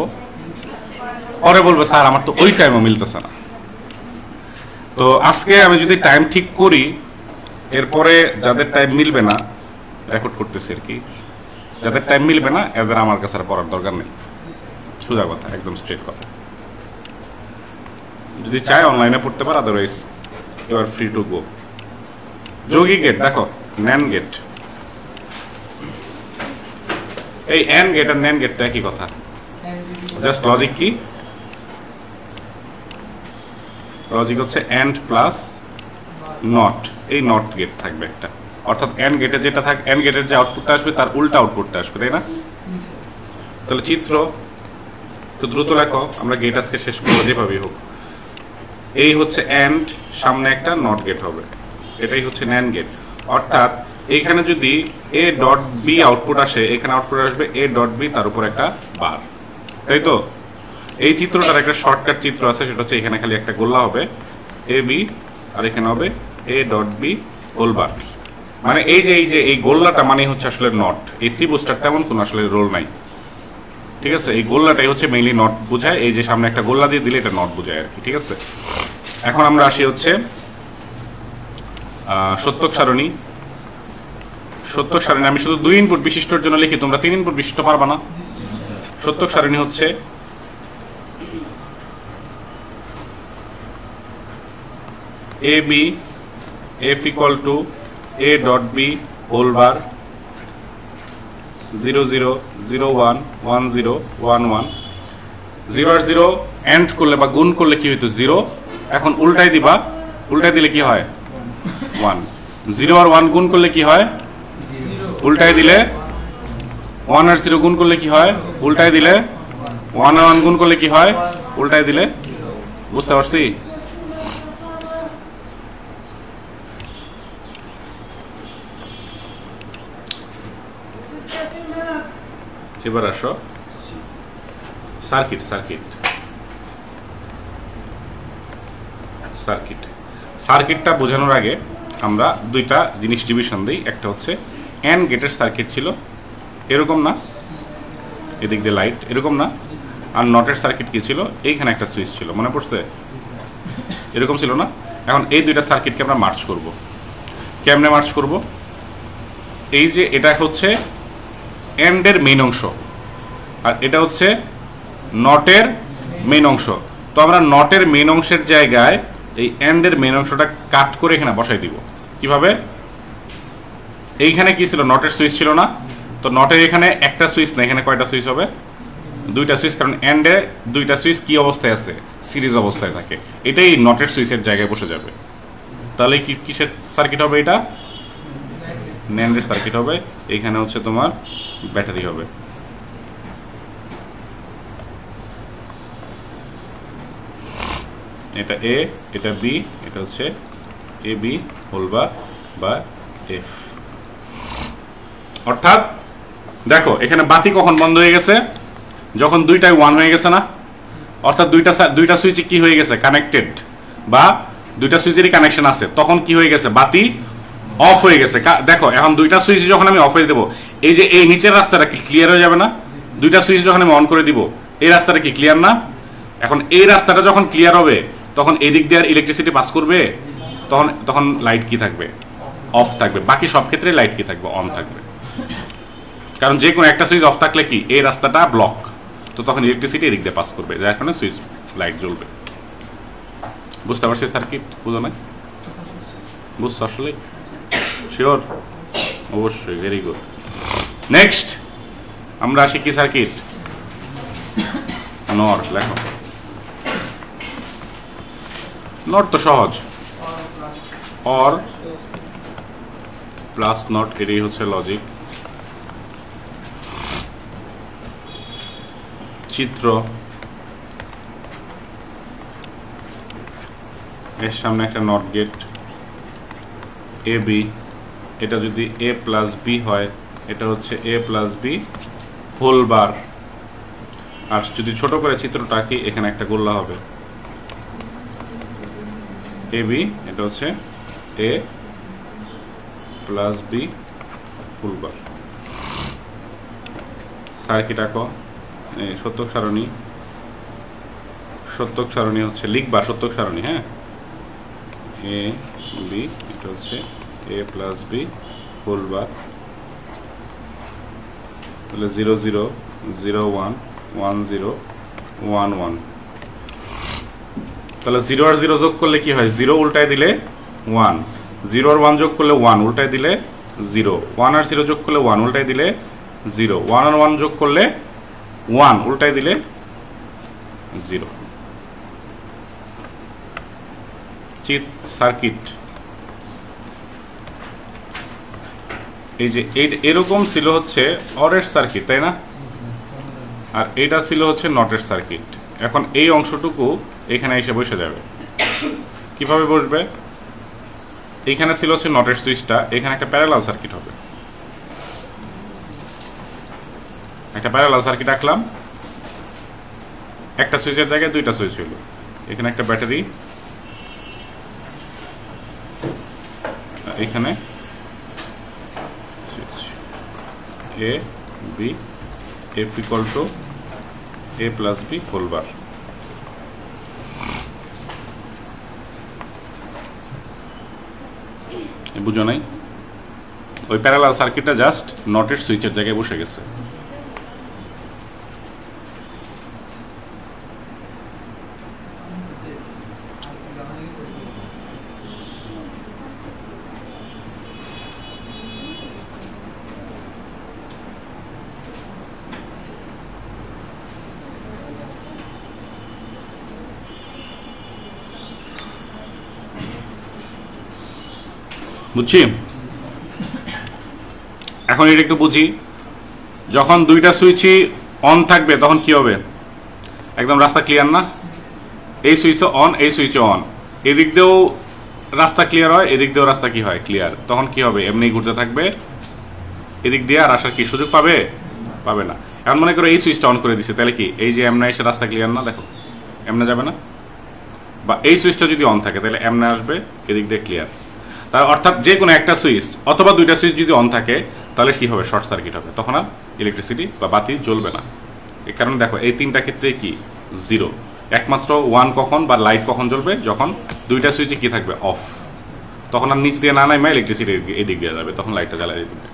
পরে বলবে স্যার আমার তো ওই টাইমও মিলতেছে না। তো আজকে আমি যদি টাইম ঠিক করি, এরপরে যাদের টাইম মিলবে না, রেকর্ড করতেছি আর কি, যাদের টাইম মিলবে না এদের আমার কাছে আর পড়ার দরকার নেই। সোজা কথা, একদম স্ট্রেট কথা। যদি চাই অনলাইনে পড়তে পারো, otherwise you are free to go. যোগী গেট দেখো, ন্যান গেট, এই এন গেট আর ন্যান গেটটা একই কথা, জাস্ট লজিক কি? লজিক হচ্ছে এন্ড প্লাস নট, এই নট গেট থাকবে একটা, অর্থাৎ এন্ড গেটে যেটা থাকে, এন্ড গেটের যে আউটপুটটা আসবে তার উল্টা আউটপুটটা আসবে, তাই না? তাহলে চিত্র তো দ্রুত লেখো, আমরা গেট আজকে শেষ করবো যেভাবেই হোক। এই হচ্ছে এন্ড, সামনে একটা নট গেট হবে, এটাই হচ্ছে ন্যান গেট। অর্থাৎ এইখানে যদি এ ডট বি আউটপুট আসে, এখানে আউটপুট আসবে এ ডট বি, তার উপর একটা বার, তাই তো? এই চিত্রটার একটা শর্টকাট চিত্র আছে, সেটা হচ্ছে এখানে খালি একটা গোল্লা হবে এ বি, আর এখানে হবে A dot B whole bar. মানে এই গোল্লাটা মানে হচ্ছে আসলে নট, এই ত্রিভুজটার তেমন কোনো আসলে রোল নাই, ঠিক আছে? এই গোল্লাটাই হচ্ছে মেইনলি নট বোঝায়, এই যে সামনে একটা গোল্লা দিয়ে দিলে এটা নট বোঝায় আর কি, ঠিক আছে? এখন আমরা আসি হচ্ছে সত্যক সারণী। সত্যক সারণী আমি শুধু 2 ইনপুট বিশিষ্টর জন্য লিখি, তোমরা 3 ইনপুট বিশিষ্ট পারবা না। সত্যক সারণী হচ্ছে A B F equal to A dot B whole bar 0 0 0 1 1 0 1 1। 0 আর 0 এন্ড করলে বা গুণ করলে কি হইতো? 0। এখন উল্টাই দিবা, উল্টাই দিলে কি হয়? 1। 0 আর 1 গুণ করলে কি হয়? উল্টাই দিলে 1 আর 0 গুণ করলে কি হয়? উল্টাই দিলে 1 আর 1 গুণ করলে কি হয়? উল্টাই দিলে। বুঝতে পারছি? এবার আসো সার্কিট। সার্কিটটা বোঝানোর আগে আমরা দুইটা জিনিস ডিভিশন দিই। একটা হচ্ছে এন্ড গেটের সার্কিট ছিল এরকম না, এদিক দিয়ে লাইট এরকম না। আর নটের সার্কিট কি ছিল? এইখানে একটা সুইচ ছিল, মনে পড়ছে? এরকম ছিল না? এখন এই দুইটা সার্কিটকে আমরা মার্চ করব। কেমনে মার্চ করব? এই যে এটা হচ্ছে এন্ডের মেইন অংশ, আর এটা হচ্ছে নটের মেইন অংশ। তো আমরা নটের মেইন অংশের জায়গায় এই এন্ডের মেইন অংশটা কাট করে এখানে বসাই দিব। কিভাবে? এইখানে কি ছিল? নটের সুইচ ছিল না? তো নটের এখানে একটা সুইচ না, এখানে কয়টা সুইচ হবে? দুইটা সুইচ, কারণ এন্ডে দুইটা সুইচ কি অবস্থায় আছে? সিরিজ অবস্থায় থাকে। এটাই নটের সুইচের জায়গায় বসে যাবে। তাহলে কি কিসের সার্কিট হবে? এটা ন্যান্ডের সার্কিট হবে। এইখানে হচ্ছে তোমার ব্যাটারি হবে। এটা এ, এটা বি, এটা হচ্ছে এ বি হোল বা এফ। অর্থাৎ দেখো এখানে বাতি কখন বন্ধ হয়ে গেছে? যখন দুইটাই 1 হয়ে গেছে না? অর্থাৎ দুইটা সুইচে কি হয়ে গেছে? কানেক্টেড, বা দুইটা সুইচেরই কানেকশন আছে। তখন কি হয়ে গেছে? বাতি অফ হয়ে গেছে। দেখো এখন দুইটা সুইচ যখন আমি অফ হয়ে দেবো, এই যে এই নিচের রাস্তাটা কি ক্লিয়ার হয়ে যাবে না? দুইটা সুইচ যখন আমি অন করে দিব, এই রাস্তাটা কি ক্লিয়ার না? এখন এই রাস্তাটা যখন ক্লিয়ার হবে, তখন এই দিক দিয়ে আর ইলেকট্রিসিটি পাস করবে তখন তখন লাইট কি থাকবে? অফ থাকবে। বাকি সব ক্ষেত্রে লাইট কি থাকবে? অন থাকবে। কারণ যে কোনো একটা সুইচ অফ থাকলে কি এই রাস্তাটা ব্লক, তো তখন ইলেকট্রিসিটি এদিক দিয়ে পাস করবে, যার কারণে সুইচ লাইট জ্বলবে। বুঝতে পারছি সার্কিট? বুঝো না? বুঝছো আসলে? শিওর? অবশ্যই, ভেরি গুড। নেক্সট আমরা আসি কি সার্কিট? নর। লেখো নট তো সহজ, অর প্লাস নট, এটাই হচ্ছে লজিক। চিত্র, এর সামনে একটা নট গেট এ বি, এটা যদি এ প্লাস বি হয় এটা হচ্ছে এ প্লাস বি হোল বার। আর যদি ছোট করে চিত্রটা কি, এখানে একটা গোল্লা হবে এ বি, এটা হচ্ছে A plus B whole bar. Circuit আঁকো, সত্যক সারণী, সত্যক সারণী হচ্ছে লিখবা সত্যক সারণী, হ্যাঁ, এ বি, এটা হচ্ছে এ প্লাস বি হোল বার, তাহলে 0 0 0 1 1 0 1 1। তাহলে 0 আর 0 যোগ করলে কি হয়? 0 উল্টায় দিলে 1, 0 আর 1 যোগ করলে 1 উল্টায় দিলে 0, 1 আর 0 যোগ করলে 1 উল্টায় দিলে 0, 1 আর 1 যোগ করলে 1 উল্টায় দিলে 0। সার্কিট এই যে এরকম ছিল হচ্ছে অরের সার্কিট, তাই না? আর এটা ছিল হচ্ছে নটের সার্কিট। এখন এই অংশটুকু এখানে এসে বসে যাবে। কিভাবে বসবে? এইখানে ছিল হচ্ছে নটের সুইচটা, এখানে একটা প্যারালাল সার্কিট হবে। একটা প্যারালাল সার্কিট আঁকলাম, একটা সুইচের জায়গায় দুইটা সুইচ হইল। এখানে একটা ব্যাটারি, এখানে A B, F equal to A plus B whole bar. বুঝো নাই? ওই প্যারালাল সার্কিটটা জাস্ট নটের সুইচের জায়গায় বসে গেছে। বুঝছি? এখন এটা একটু বুঝি। যখন দুইটা সুইচই অন থাকবে তখন কি হবে? একদম রাস্তা ক্লিয়ার না? এই সুইচও অন, এই সুইচও অন, এদিক দিয়েও রাস্তা ক্লিয়ার হয়, এদিক দিয়েও রাস্তা কি হয়? ক্লিয়ার। তখন কি হবে? এমনি ঘুরতে থাকবে, এদিক দিয়ে আর আসার কি সুযোগ পাবে? পাবে না। এখন মনে করো এই সুইচটা অন করে দিছে, তাহলে কি এই যে এমনে এসে রাস্তা ক্লিয়ার না? দেখো এমনে যাবে না? বা এই সুইচটা যদি অন থাকে তাহলে এমনে আসবে, এদিক দিয়ে ক্লিয়ার। তার অর্থাৎ যে কোনো একটা সুইচ অথবা দুইটা সুইচ যদি অন থাকে তাহলে কি হবে? শর্ট সার্কিট হবে, তখন আর ইলেকট্রিসিটি বা বাতি জ্বলবে না। এই কারণে দেখো এই তিনটা ক্ষেত্রে কি 0, একমাত্র 1 কখন বা লাইট কখন জ্বলবে? যখন দুইটা সুইচে কি থাকবে? অফ। তখন আর নিচ দিয়ে না নামে ইলেকট্রিসিটি এদিক দিয়ে যাবে, তখন লাইটটা জ্বালিয়ে দিবে।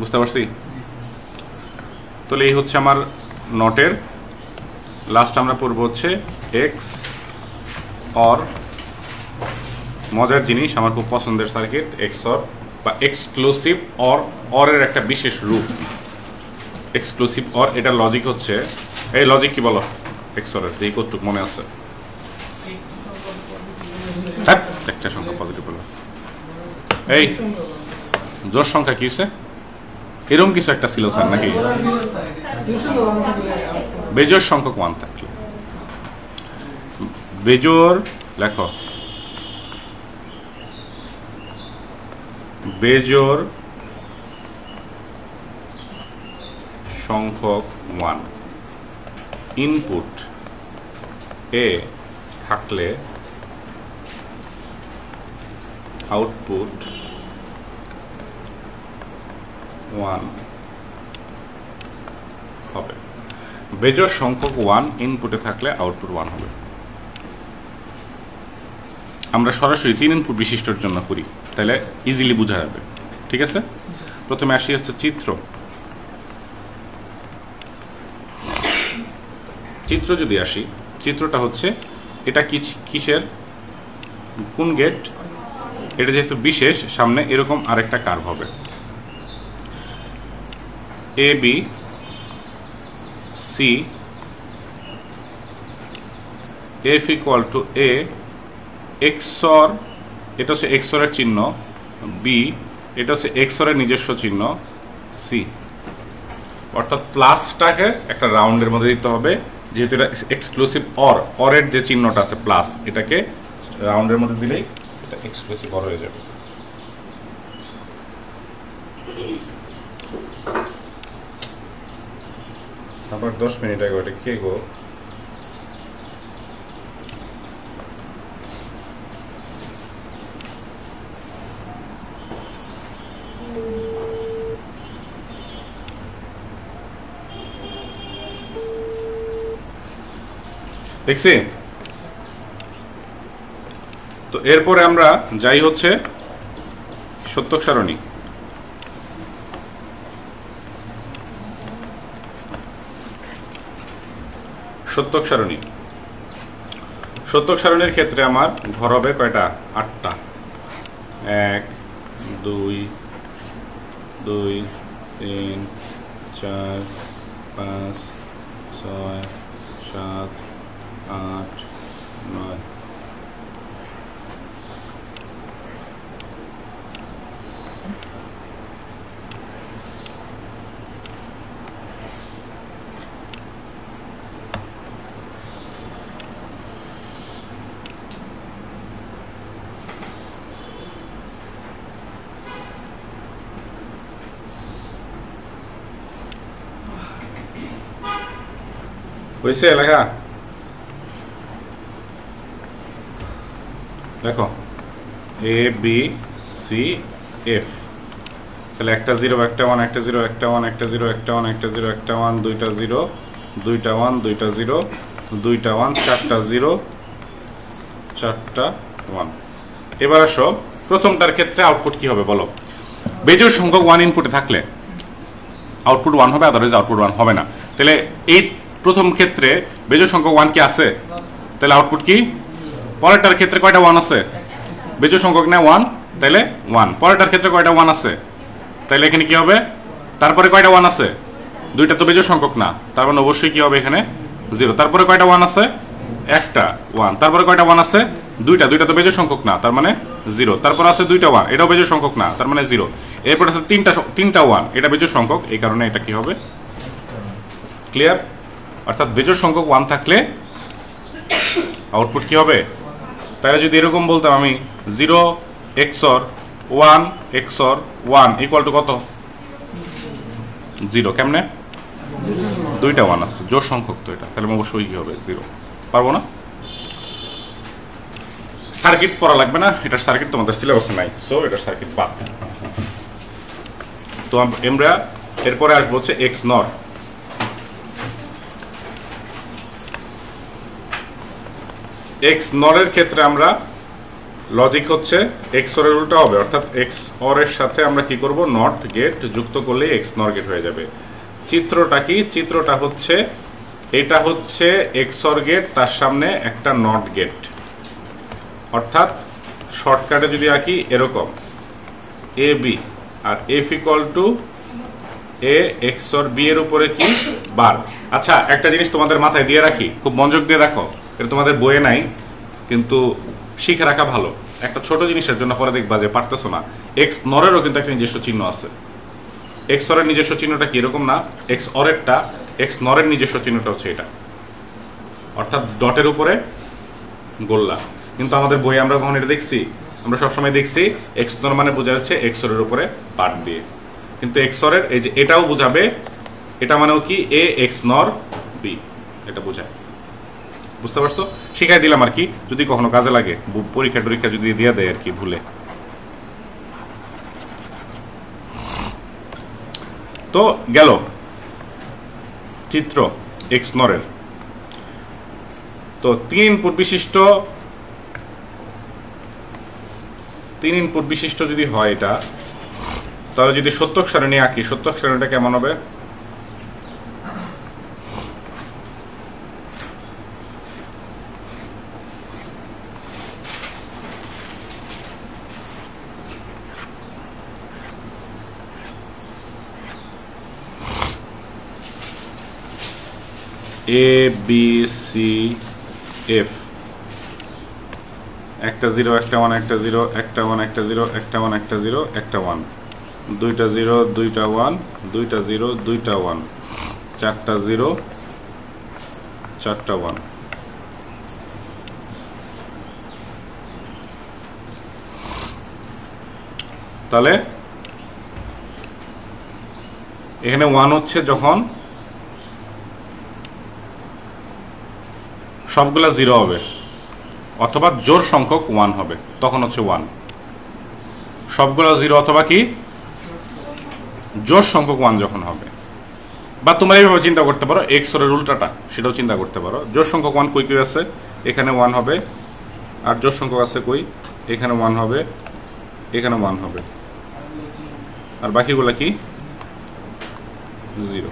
বুঝতে পারছি? তাহলে এই হচ্ছে আমার নটের। লাস্ট আমরা পড়ব হচ্ছে এক্স অর। মজার জিনিস, আমার খুব পছন্দের সার্কিট এক্স অর বা এক্সক্লুসিভ অর। অরের একটা বিশেষ রূপ এক্সক্লুসিভ অর। এটা লজিক হচ্ছে, এই লজিক কি বলো এক্স অরের? এই কতটুকু মনে আছে? একটা সংখ্যা পজিটিভ বলো। এই জোর সংখ্যা কি হচ্ছে? এরকম কিছু একটা ছিল স্যার নাকি? বেজোর সংখ্যক 1 থাকলে বেজোর, লেখো বেজোর সংখ্যক 1 ইনপুট এ থাকলে আউটপুট 1 হবে। বেজোর সংখ্যক 1 ইনপুটে থাকলে আউটপুট 1 হবে। আমরা সরাসরি 3 ইনপুট বিশিষ্টর জন্য করি, তাহলে ইজিলি বোঝা যাবে। ঠিক আছে, প্রথমে আসি হচ্ছে চিত্র। চিত্র যদি আসি, চিত্রটা হচ্ছে এটা কিসের কোন গেট, এটা যেহেতু বিশেষ সামনে এরকম আরেকটা কার্ভ হবে A B C F equal to A XOR, এটা হচ্ছে এক্সরের চিহ্ন, বি এটা হচ্ছে এক্সরের নিজস্ব চিহ্ন, সি। অর্থাৎ প্লাসটাকে একটা রাউন্ডের মধ্যে দিতে হবে, যেহেতু এটা এক্সক্লুসিভ অরের যে চিহ্নটা আছে প্লাস, এটাকে রাউন্ডের মধ্যে দিলেই এটা এক্সক্লুসিভ অর হয়ে যাবে। আবার 10 মিনিট আগে ওটা কে গো? দেখছি। তো এরপরে আমরা যাই হচ্ছে সত্যক সারণী। সত্যক সারণী, সত্যক সারণীর ক্ষেত্রে আমার ঘর হবে কয়টা? 8টা। 1 2 2 3 4 5 6 7 8 9। হয়েছে লেখা? দেখো এ বি সি এফ, তাহলে একটা 0 একটা 1 একটা 0 একটা 1 একটা 0 একটা 1 একটা 0 একটা 1 দুইটা 0 দুইটা 1 দুইটা 0 দুইটা 1 চারটা 0 চারটা 1। এবার আসো প্রথমটার ক্ষেত্রে আউটপুট কি হবে বলো? বেজোড় সংখ্যক 1 ইনপুটে থাকলে আউটপুট 1 হবে, আদারওয়াইজ আউটপুট 1 হবে না। তাহলে এই প্রথম ক্ষেত্রে বেজোড় সংখ্যক 1 কি আছে, তাহলে আউটপুট কি? পরেরটার ক্ষেত্রে কয়টা 1 আছে? বেজোড় সংখ্যক না 1, তাহলে 1। পরেরটার ক্ষেত্রে কয়টা 1 আছে, তাহলে এখানে কি হবে? তারপরে কয়টা 1 আছে? দুইটা তো বেজোড় সংখ্যক না, তার মানে অবশ্যই কি হবে এখানে 0। তারপরে কয়টা 1 আছে? একটা 1। তারপরে কয়টা 1 আছে? দুইটা, দুইটা তো বেজোড় সংখ্যক না, তার মানে 0। তারপর আছে দুইটা 1, এটাও বেজোড় সংখ্যক না, তার মানে 0। এরপর আছে তিনটা 1, এটা বেজোড় সংখ্যক, এই কারণে এটা কি হবে? ক্লিয়ার? অর্থাৎ বেজোড় সংখ্যক 1 থাকলে আউটপুট কি হবে? তাহলে যদি এরকম বলতাম আমি 0 XOR 1 XOR 1 ইকুয়াল টু কত? 0। কেমনে? দুইটা 1 আছে, জোড় সংখ্যক তো এটা, তাহলে অবশ্যই কি হবে? 0। পারবো না? সার্কিট পড়া লাগবে না, এটার সার্কিট তোমাদের সিলেবাসে নাই, সো এটার সার্কিট বাদ। তো আমরা এরপরে আসবো হচ্ছে এক্স নর। এক্স নরের ক্ষেত্রে আমরা লজিক হচ্ছে এক্স অর এর উল্টা হবে, অর্থাৎ এক্স অর এর সাথে আমরা কি করব? নট গেট যুক্ত করলে এক্স নর গেট হয়ে যাবে। চিত্রটা কি? চিত্রটা হচ্ছে এটা হচ্ছে এক্স অর গেট, তার সামনে একটা নট গেট। অর্থাৎ শর্টকাটে যদি আঁকি এরকম এ বি আর F equal to A XOR B এর উপরে কি? বার। আচ্ছা, একটা জিনিস তোমাদের মাথায় দিয়ে রাখি, খুব মনোযোগ দিয়ে রাখো, এটা তোমাদের বইয়ে নাই কিন্তু শিখে রাখা ভালো। একটা ছোট জিনিসের জন্য পরে দেখবা যে পারতেছো না। এক্স নরেরও কিন্তু একটা নিজস্ব চিহ্ন আছে। এক্স অরের নিজস্ব চিহ্নটা কি এরকম না? এক্স অরেরটা, এক্স নরের নিজস্ব চিহ্নটা হচ্ছে এটা, অর্থাৎ ডটের উপরে গোল্লা। কিন্তু আমাদের বইয়ে আমরা কখন এটা দেখছি? আমরা সবসময় দেখছি এক্স নর মানে বোঝা যাচ্ছে এক্স অরের উপরে পার্ট দিয়ে, কিন্তু এক্স অরের এই যে এটাও বোঝাবে, এটা মানেও কি? এ এক্স নর বি, এটা বোঝায়। বুঝতে পারছো? শিখাই দিলাম আর কি, যদি কখনো কাজে লাগে, পরীক্ষা যদি দিয়ে দেয় আর কি ভুলে। তো গেল চিত্র এক্স নরের। তো 3 ইনপুট বিশিষ্ট 3 ইনপুট বিশিষ্ট যদি হয় এটা, তাহলে যদি সত্যক সারণী আঁকি, সত্যক সারণীটা কেমন হবে? এ বি সি এফ, একটা 0 একটা 1 একটা 0 একটা 1 একটা 0 একটা 1 একটা 0 একটা 1, দুইটা 0 দুইটা 1 দুইটা 0 দুইটা 1, চারটা 0 চারটা 1। তাহলে এখানে 1 হচ্ছে যখন সবগুলা 0 হবে অথবা জোড় সংখ্যক 1 হবে, তখন হচ্ছে 1। সবগুলা 0 অথবা কি জোড় সংখ্যক 1 যখন হবে, বা তোমরা এইভাবে চিন্তা করতে পারো, XOR এর উল্টাটা সেটাও চিন্তা করতে পারো। জোড় সংখ্যক 1 কই কই আছে, এখানে 1 হবে, আর জোড় সংখ্যক আছে কই, এখানে 1 হবে, এখানে 1 হবে, আর বাকিগুলা কি 0।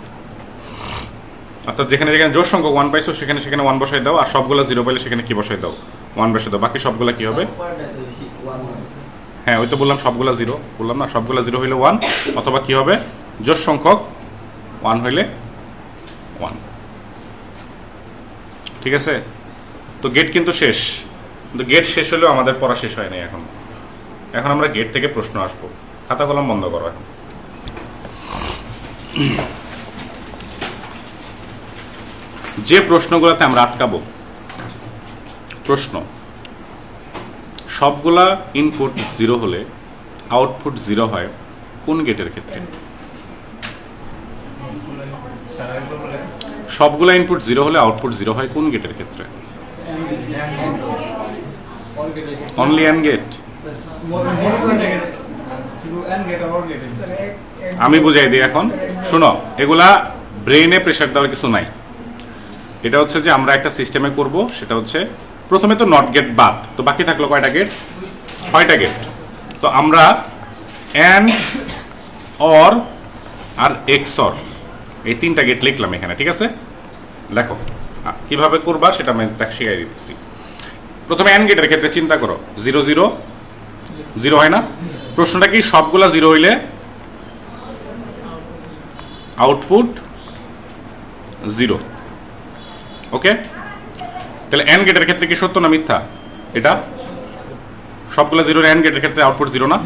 অর্থাৎ যেখানে যেখানে জোড় সংখ্যক 1 পাইছো সেখানে সেখানে 1 বসাই দাও, আর সবগুলা 0 পাইলে সেখানে কি বসাই দাও, 1 বসাই দাও। বাকি সবগুলা কি হবে? হ্যাঁ, ওই তো বললাম সবগুলা 0, বললাম না সবগুলা 0 হইলে 1, অথবা কি হবে জোড় সংখ্যক 1 হইলে 1। ঠিক আছে? তো গেট কিন্তু শেষ, কিন্তু গেট শেষ হলেও আমাদের পড়া শেষ হয় নাই। এখন আমরা গেট থেকে প্রশ্ন আসবো। খাতা কলম বন্ধ করো। এখন যে প্রশ্নগুলোতে আমরা আটকাবো, প্রশ্ন সবগুলা ইনপুট 0 হলে আউটপুট 0 হয় কোন গেটের ক্ষেত্রে? সবগুলা ইনপুট 0 হলে আউটপুট 0 হয় কোন গেটের ক্ষেত্রে? Only and gate. আমি বুঝাই দিই এখন, শোনো, এগুলা ব্রেইনে প্রেসার দেওয়ার কিছু নাই। এটা হচ্ছে যে আমরা একটা সিস্টেমে করব, সেটা হচ্ছে প্রথমে তো নট গেট বাদ, তো বাকি থাকলো কয়টা গেট? 6টা গেট। তো আমরা অ্যান্ড, অর আর XOR এই 3টা গেট লিখলাম এখানে। ঠিক আছে, দেখো কিভাবে করবা সেটা আমি শিখাই দিতেছি। প্রথমে অ্যান্ড গেটের ক্ষেত্রে চিন্তা করো, 0 0 0 হয় না? প্রশ্নটা কি সবগুলা 0 হইলে আউটপুট 0। ওকে, তাহলে অ্যান্ড গেটের ক্ষেত্রে কি সত্য না মিথ্যা? এটা সবগুলা 0 অ্যান্ড গেটের ক্ষেত্রে আউটপুট 0 না?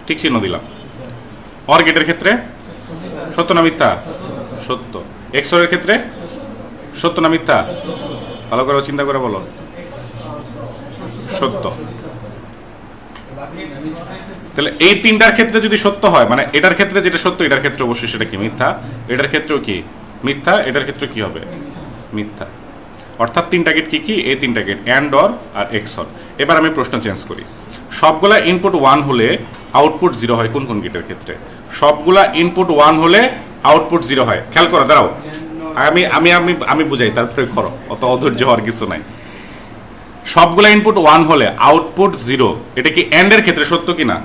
ঠিক চিহ্ন দিলাম। অর গেটের ক্ষেত্রে সত্য না মিথ্যা? সত্য। XOR এর ক্ষেত্রে সত্য না মিথ্যা? ভালো করে চিন্তা করে বলো। সত্য। তাহলে এই 3টার ক্ষেত্রে যদি সত্য হয়, মানে এটার ক্ষেত্রে যেটা সত্য এটার ক্ষেত্রে অবশ্যই সেটা কি মিথ্যা, এটার ক্ষেত্রেও কি মিথ্যা, এটার ক্ষেত্রে কি হবে মিথ্যা। অর্থাৎ 3টা গেট কি কি? এই 3টা গেট অ্যান্ড, অর আর XOR। এবার আমি প্রশ্ন চেঞ্জ করি, সবগুলা ইনপুট 1 হলে আউটপুট 0 হয় কোন কোন গেটের ক্ষেত্রে? সবগুলা ইনপুট 1 হলে আউটপুট 0 হয়। খেয়াল করো, দাঁড়াও, আমি আমি আমি আমি বুঝাই, তারপরে করো, অত অধৈর্য হওয়ার কিছু নাই। সবগুলা ইনপুট 1 হলে আউটপুট 0, এটা কি এন্ড এর ক্ষেত্রে সত্য কিনা?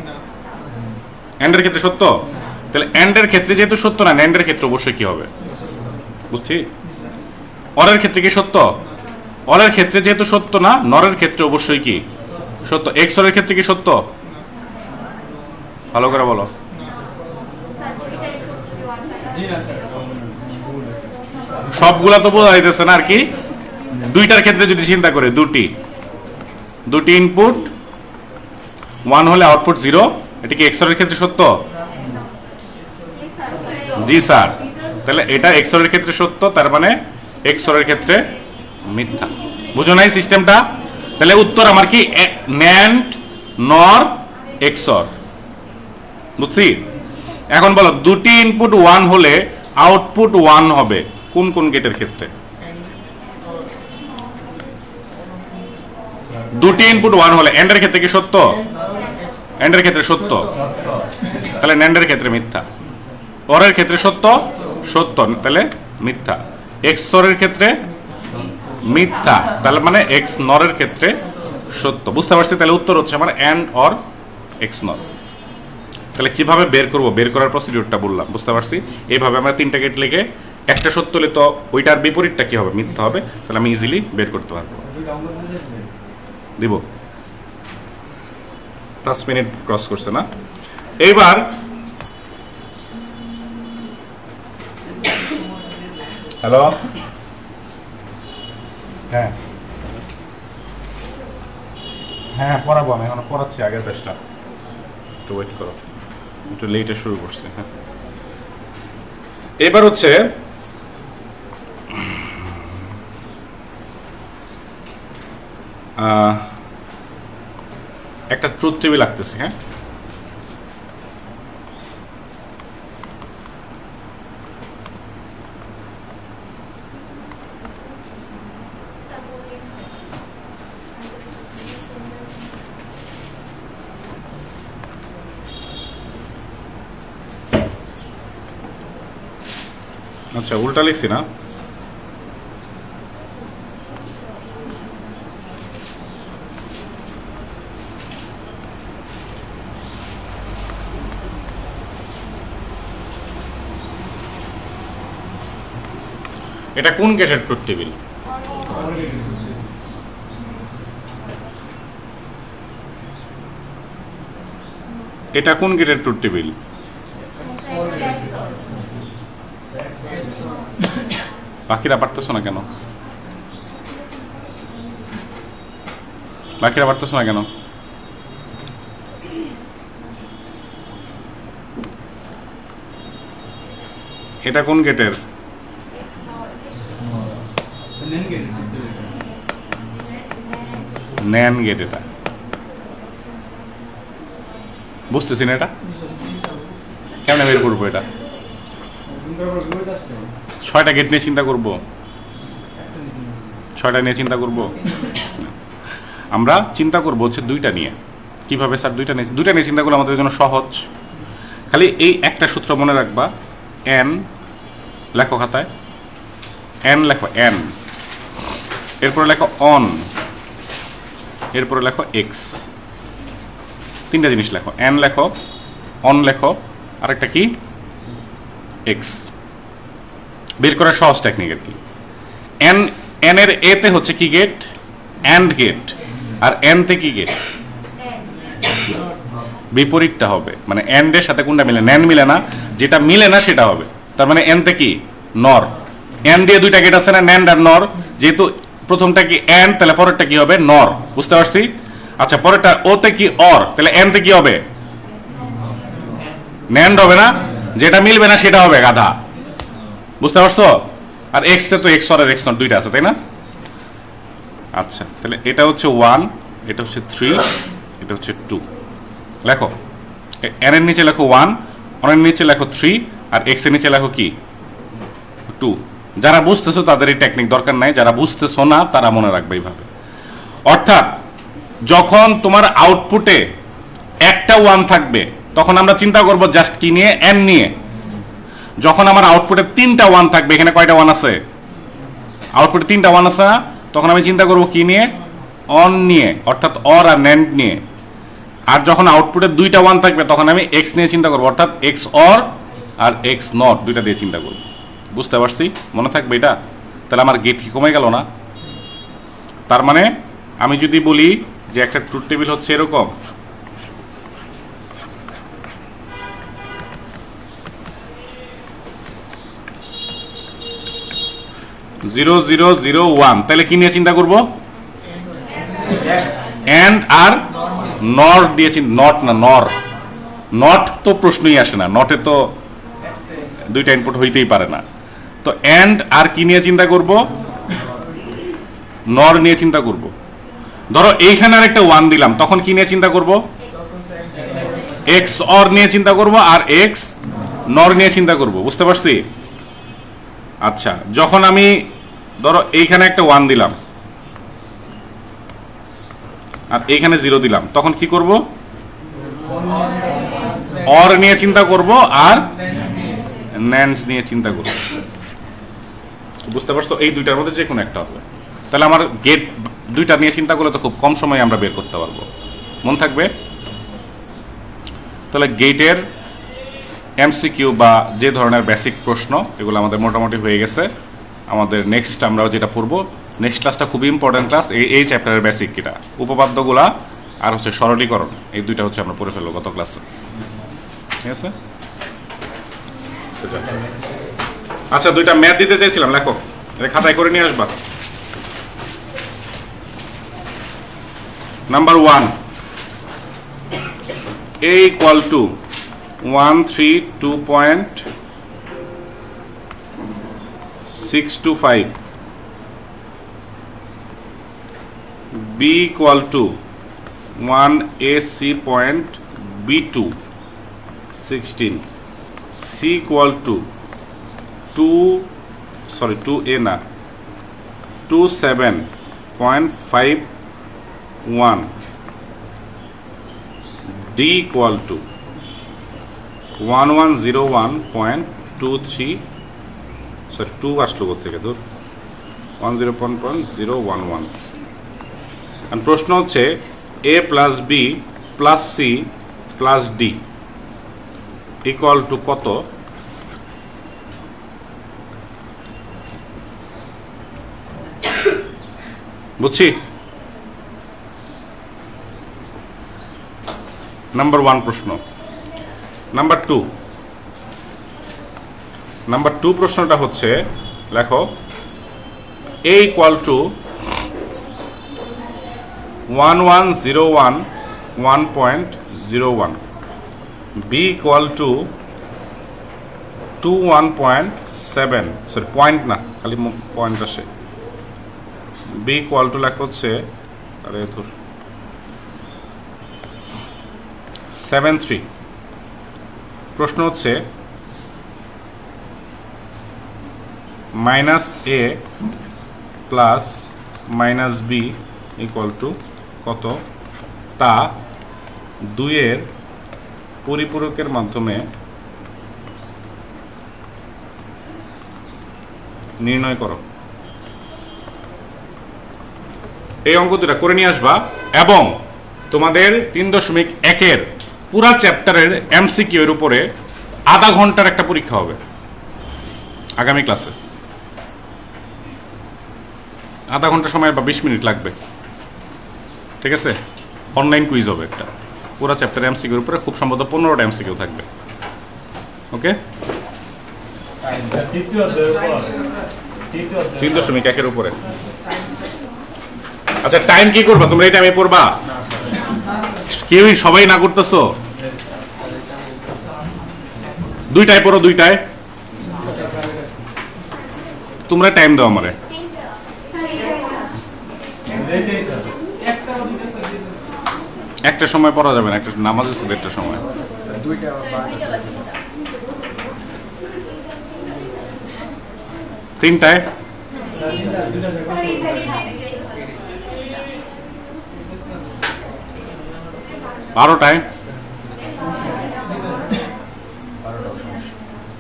এন্ড এর ক্ষেত্রে সত্য। তাহলে এন্ড এর ক্ষেত্রে যেহেতু সত্য না, এন্ড এর ক্ষেত্রে অবশ্যই কি হবে? বুঝছি। অরের ক্ষেত্রে কি সত্য? অরের ক্ষেত্রে যেহেতু সত্য না, নরের ক্ষেত্রে অবশ্যই কি সত্য। XOR এর ক্ষেত্রে কি সত্য? ভালো করে বলো। সবগুলা তো বোঝা যাইতেছে না, আর কি 2টার ক্ষেত্রে যদি চিন্তা করে, দুটি ইনপুট 1 হলে আউটপুট 0, এটা কি XOR এর ক্ষেত্রে সত্য? জি স্যার। তাহলে এটা XOR এর ক্ষেত্রে সত্য, তার মানে XOR এর ক্ষেত্রে মিথ্যা। বুঝো নাই সিস্টেমটা? তাহলে উত্তর আমার কি NAND, NOR, XOR। বুঝছি? এখন বলো, দুটি ইনপুট 1 হলে আউটপুট 1 হবে কোন কোন গেটের ক্ষেত্রে? দুটি ইনপুট 1 হলে এন্ড এর ক্ষেত্রে কি সত্য? এন্ড এর ক্ষেত্রে সত্য, তাহলে NAND এর ক্ষেত্রে মিথ্যা। OR এর ক্ষেত্রে সত্য, সত্য, তাহলে মিথ্যা। XOR এর ক্ষেত্রে মিথ্যা, তাহলে মানে NOR এর ক্ষেত্রে সত্য। বুঝতে পারছি? তাহলে উত্তর হচ্ছে আমার অ্যান্ড, অর, এক্স নট। তাহলে কিভাবে বের করব, বের করার প্রসিডিউরটা বললাম, বুঝতে পারছি। এইভাবে আমরা 3টা গেট লিখে একটা সত্য হলে তো ওইটার বিপরীতটা কি হবে, মিথ্যা হবে। তাহলে আমি ইজিলি বের করতে পারবো। দিব 5 মিনিট ক্রস করছে না। এইবার হ্যালো, হ্যাঁ হ্যাঁ পড়াবো, আমি এখন পড়াচ্ছি আগের ব্যাচটা, একটু ওয়েট করো, একটু লেটে শুরু করছে। হ্যাঁ, এবার হচ্ছে একটা ট্রুথ টেবিল লাগতেছে। হ্যাঁ, আচ্ছা উল্টা লিখছি না। এটা কোন গেটের ট্রুথ টেবিল? এটা কোন গেটের ট্রুথ টেবিল? বাকিরা পারতেছ না কেন? বাকিরা পারতেছ না কেন? এটা কোন গেটের? NAND gate. এটা বুঝতেছি না, এটা কেমন বের করবো? এটা 6টা গেট নিয়ে চিন্তা করব, 6টা নিয়ে চিন্তা করব। আমরা চিন্তা করবো হচ্ছে 2টা নিয়ে। কিভাবে স্যার? 2টা নিয়ে চিন্তা করলে আমাদের জন্য সহজ। খালি এই একটা সূত্র মনে রাখবা, এন লেখো খাতায়, এন লেখো, এন, এরপরে লেখো অন, এরপরে লেখো এক্স। 3টা জিনিস লেখো, এন লেখো, অন লেখো, আরেকটা কি এক্স। বের করার সহজ টেকনিক আর কি। এন, এন এর এ তে হচ্ছে কি গেট? And gate. আর এন তে কি গেট? বিপরীতটা হবে, মানে এন্ড এর সাথে কোনটা মিলে? ন্যান মিলে না, যেটা মিলে না সেটা হবে। তার মানে এন তে কি? নর। এন দিয়ে 2টা গেট আছে না, ন্যান্ড আর নর। যেহেতু প্রথমটা কি এন, তাহলে পরেরটা কি হবে? নর। বুঝতে পারছি? আচ্ছা, পরেরটা ও তে কি? অর। তাহলে এন তে কি হবে? ন্যান্ড হবে না, যেটা মিলবে না সেটা হবে গাধা। বুঝতে পারছো? আর এক্স তে তো এক্স অর আর এক্স নট 2টা আছে, তাই না? আচ্ছা, তাহলে এটা হচ্ছে 1, এটা হচ্ছে 3, এটা হচ্ছে 2। লেখো, এন এর নিচে লেখো 1, অন এর নিচে লেখো 3, আর এক্স এর নিচে লেখো কি? 2। যারা বুঝতেছো তাদের এই টেকনিক দরকার নাই, যারা বুঝতেছো না তারা মনে রাখবে এইভাবে। অর্থাৎ যখন তোমার আউটপুটে একটা 1 থাকবে তখন আমরা চিন্তা করব জাস্ট কি নিয়ে? এন নিয়ে। যখন আমার আউটপুটে 3টা 1 থাকবে, এখানে কয়টা 1 আছে? আউটপুটে 3টা 1 আছে, তখন আমি চিন্তা করব কি নিয়ে? অন নিয়ে, অর্থাৎ অর আর ন্যান্ড নিয়ে। আর যখন আউটপুটে 2টা 1 থাকবে তখন আমি এক্স নিয়ে চিন্তা করব, অর্থাৎ এক্স অর আর এক্স নট 2টা দিয়ে চিন্তা করব। বুঝতে পারছি? মনে থাকবে এটা? তাহলে আমার গেট কি কমে গেল না? তার মানে আমি যদি বলি যে একটা ট্রুথ টেবিল হচ্ছে এরকম, জিরো জিরো জিরো 1, তাহলে কি নিয়ে চিন্তা করব? এন্ড আর নর দিয়ে চিন্তা। নট না, নর। নট তো প্রশ্নই আসে না, নটে তো 2টা ইনপুট হইতেই পারে না। তো এন্ড আর কি নিয়ে চিন্তা করব? নর নিয়ে চিন্তা করব। ধরো এইখানে আর একটা 1 দিলাম, তখন কি নিয়ে চিন্তা করব? এক্স অর নিয়ে চিন্তা করব, আর এক্স নর নিয়ে চিন্তা করব। বুঝতে পারছি? আচ্ছা, যখন আমি ধরো এইখানে একটা 1 দিলাম আর এইখানে 0 দিলাম, তখন কি করব? অর নিয়ে চিন্তা করব আর ন্যান্ড নিয়ে চিন্তা করব। বুঝতে পারছো? এই 2টার মধ্যে যে কোনো একটা হবে। তাহলে আমার গেট 2টা নিয়ে চিন্তা করলে তো খুব কম সময়ে আমরা বের করতে পারবো। মন থাকবে? তাহলে গেটের এমসিকিউ বা যে ধরনের বেসিক প্রশ্ন এগুলো আমাদের মোটামুটি হয়ে গেছে। আমাদের নেক্সট আমরা যেটা পড়বো, নেক্সট ক্লাসটা খুবই ইম্পর্টেন্ট ক্লাস। এই চ্যাপ্টারের বেসিক কিটা, উপপাদ্যগুলা আর হচ্ছে সরলীকরণ, এই দুইটা হচ্ছে আমরা পড়ে ফেলবো গত ক্লাসে। ঠিক আছে? আচ্ছা, দুইটা ম্যাথ দিতে চাইছিলাম, লেখো, খাতায় করে নিয়ে আসবা। Number 1, a equal to 132.625, b equal to 1ac.b2 16, c equal to 2a না 27.51, d equal to 1101.23, সরি 2 আসলো কোথা থেকে, ধর 10.011। আর প্রশ্ন হচ্ছে a plus B plus C plus D equal to কত? বুঝছি? নাম্বার 1 প্রশ্ন। নাম্বার 2 প্রশ্নটা হচ্ছে, লেখো a equal to 1101.01, b equal to 21.7, sorry point না, খালি পয়েন্ট আসে, b ইকুয়াল টু লেখা হচ্ছে 73। প্রশ্ন হচ্ছে minus A plus minus B equal to কত, তা 2-এর পরিপূরকের মাধ্যমে নির্ণয় করো। এই অঙ্ক দুটা করে নিয়ে আসবা এবং তোমাদের 3.1-এর পুরা চ্যাপ্টারের এমসিকিউ এর উপরে আধা ঘন্টার একটা পরীক্ষা হবে আগামী ক্লাসে। আধা ঘন্টা সময় বা 20 মিনিট লাগবে। ঠিক আছে? অনলাইন কুইজ হবে একটা, পুরা চ্যাপ্টার এমসিকিউর উপরে, খুব সম্ভবত 15টা এমসিকিউ থাকবে। ওকে? 3.1-এর উপরে। আচ্ছা, টাইম কি করবা তোমরা? এই টাইমে পড়বা? কেউই সবাই না করতেছো? 2টায় পড়ো, 2টায়। তোমরা টাইম দাও আমারে। একটা সময় পড়া যাবে না, একটা নামাজ আছে, একটা সময়। 3টায়? 12টায়?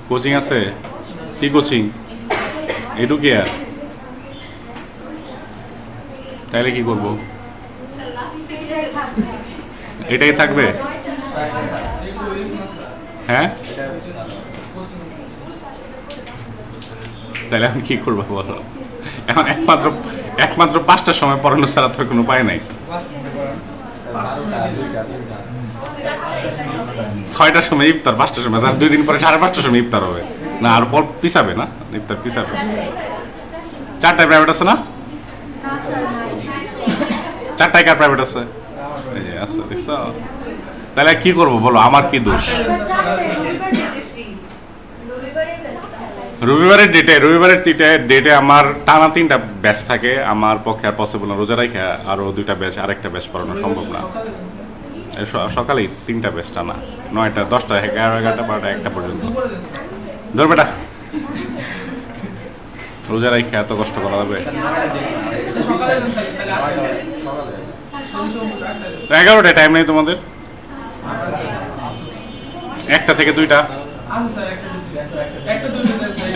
কোচিং আছে? কি কোচিং? এডুকেয়ার? তাইলে কি করব? এটাই থাকবে? হ্যাঁ, তাহলে আমি কি করবো বলো? এখন একমাত্র 5টার সময় পড়ানো ছাড়া তো কোনো উপায় নাই। 6টার সময় ইফতার, 5টার সময়, তার 2 দিন পরে 5:30টার সময় ইফতার হবে না? আর পর পিছাবে না, ইফতার পিছাবে। 4টায় প্রাইভেট আছে না? 4টায় কার প্রাইভেট আছে? আচ্ছা, দেখছো? তাহলে কি করবো বলো? আমার কি দোষ? রবিবারের ডেটে আমার টানা 3টা ব্যাচ থাকে, আমার পক্ষে আর পসিবল না। রোজা রাখা আরো 2টা ব্যাচ, আরেকটা ব্যাচ পড়ানো সম্ভব না। সকালেই 3টা ব্যাচ টানা, 9টা, 10টা, 11, 11টা, 12টা, 1টা পর্যন্ত। ধর বেটা, রোজা রাখা এত কষ্ট করা যাবে? 11টায় টাইম নেই তোমাদের? 1টা থেকে 2টা?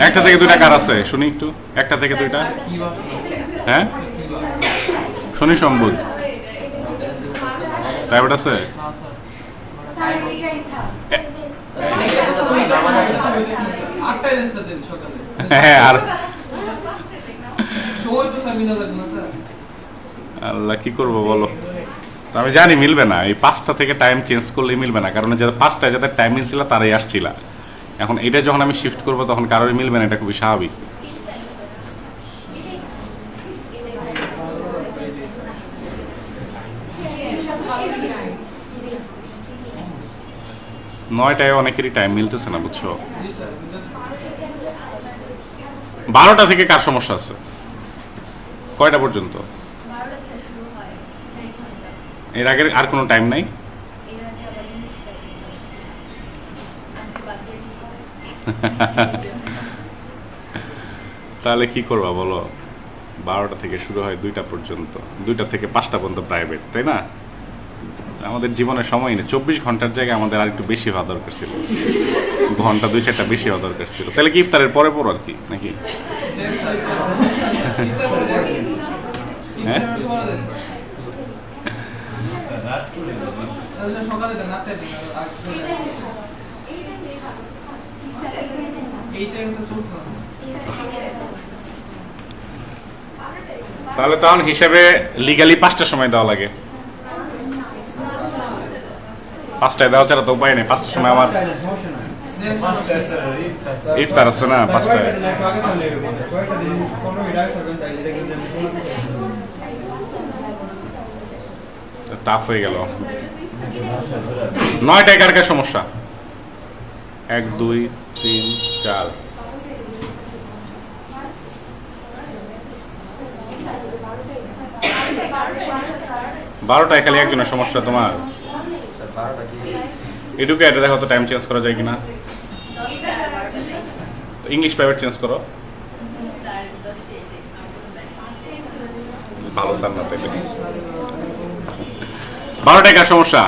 1টা থেকে 2টা কার আছে শুনি একটু? 1টা থেকে 2টা? হ্যাঁ, শনি সম্বুধ প্রাইভেট আছে? হ্যাঁ আর আল্লাহ কি করবো বলো, আমি জানি মিলবে না, এই 5টা থেকে টাইম চেঞ্জ করলে মিলবে না, কারণ যাদের 5টায় যাদের টাইম মিলছিল তারাই আসছিল। এখন এটা যখন আমি শিফট করবো তখন কারোরই মিলবে না, এটা খুবই স্বাভাবিক। নয়টায় অনেকেরই টাইম মিলতেছে না, বুঝছো। 12টা থেকে কার সমস্যা আছে? কয়টা পর্যন্ত? এর আগের আর কোনো টাইম নাই? তাহলে কি করবা বলো? 12টা থেকে শুরু হয় 2টা পর্যন্ত, 2টা থেকে 5টা পর্যন্ত প্রাইভেট, তাই না? আমাদের জীবনের সময় নেই, 24 ঘন্টার জায়গায় আমাদের আর একটু বেশি হওয়া দরকার ছিল, ঘন্টা 2-4টা বেশি হওয়া দরকার ছিল। তাহলে কি ইফতারের পরে পড়ো আর কি নাকি? হ্যাঁ তাহলে তখন হিসাবে লিগালি 5টার সময় দেওয়া লাগে। 5টায় দেওয়া ছাড়া তো উপায় নেই। 5টার সময় আমার ইফতার আছে না 5টায়। টাফ হয়ে গেল। 9টায় কার কার সমস্যা? 1 2 3 4 12টায় খালি একজনের সমস্যা তোমার। এটুকু এটা দেখো তো টাইম চেঞ্জ করা যায় কিনা। ইংলিশ প্রাইভেট চেঞ্জ করো। ভালো স্যার না তাইলে। 12টায় কার সমস্যা?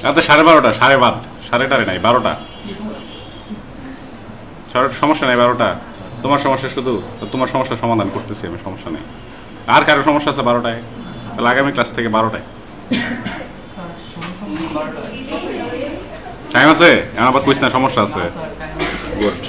এত 12:30 সাড়ে বাদ, 12:30 নাই 12টা। সমস্যা নাই 12টা। তোমার সমস্যা শুধু তোমার সমস্যার সমাধান করতেছি আমি, সমস্যা নেই। আর কারো সমস্যা আছে 12টায়? তাহলে আগামী ক্লাস থেকে 12টায় টাইম আছে। আমার আবার কুইজ না সমস্যা আছে। গুড।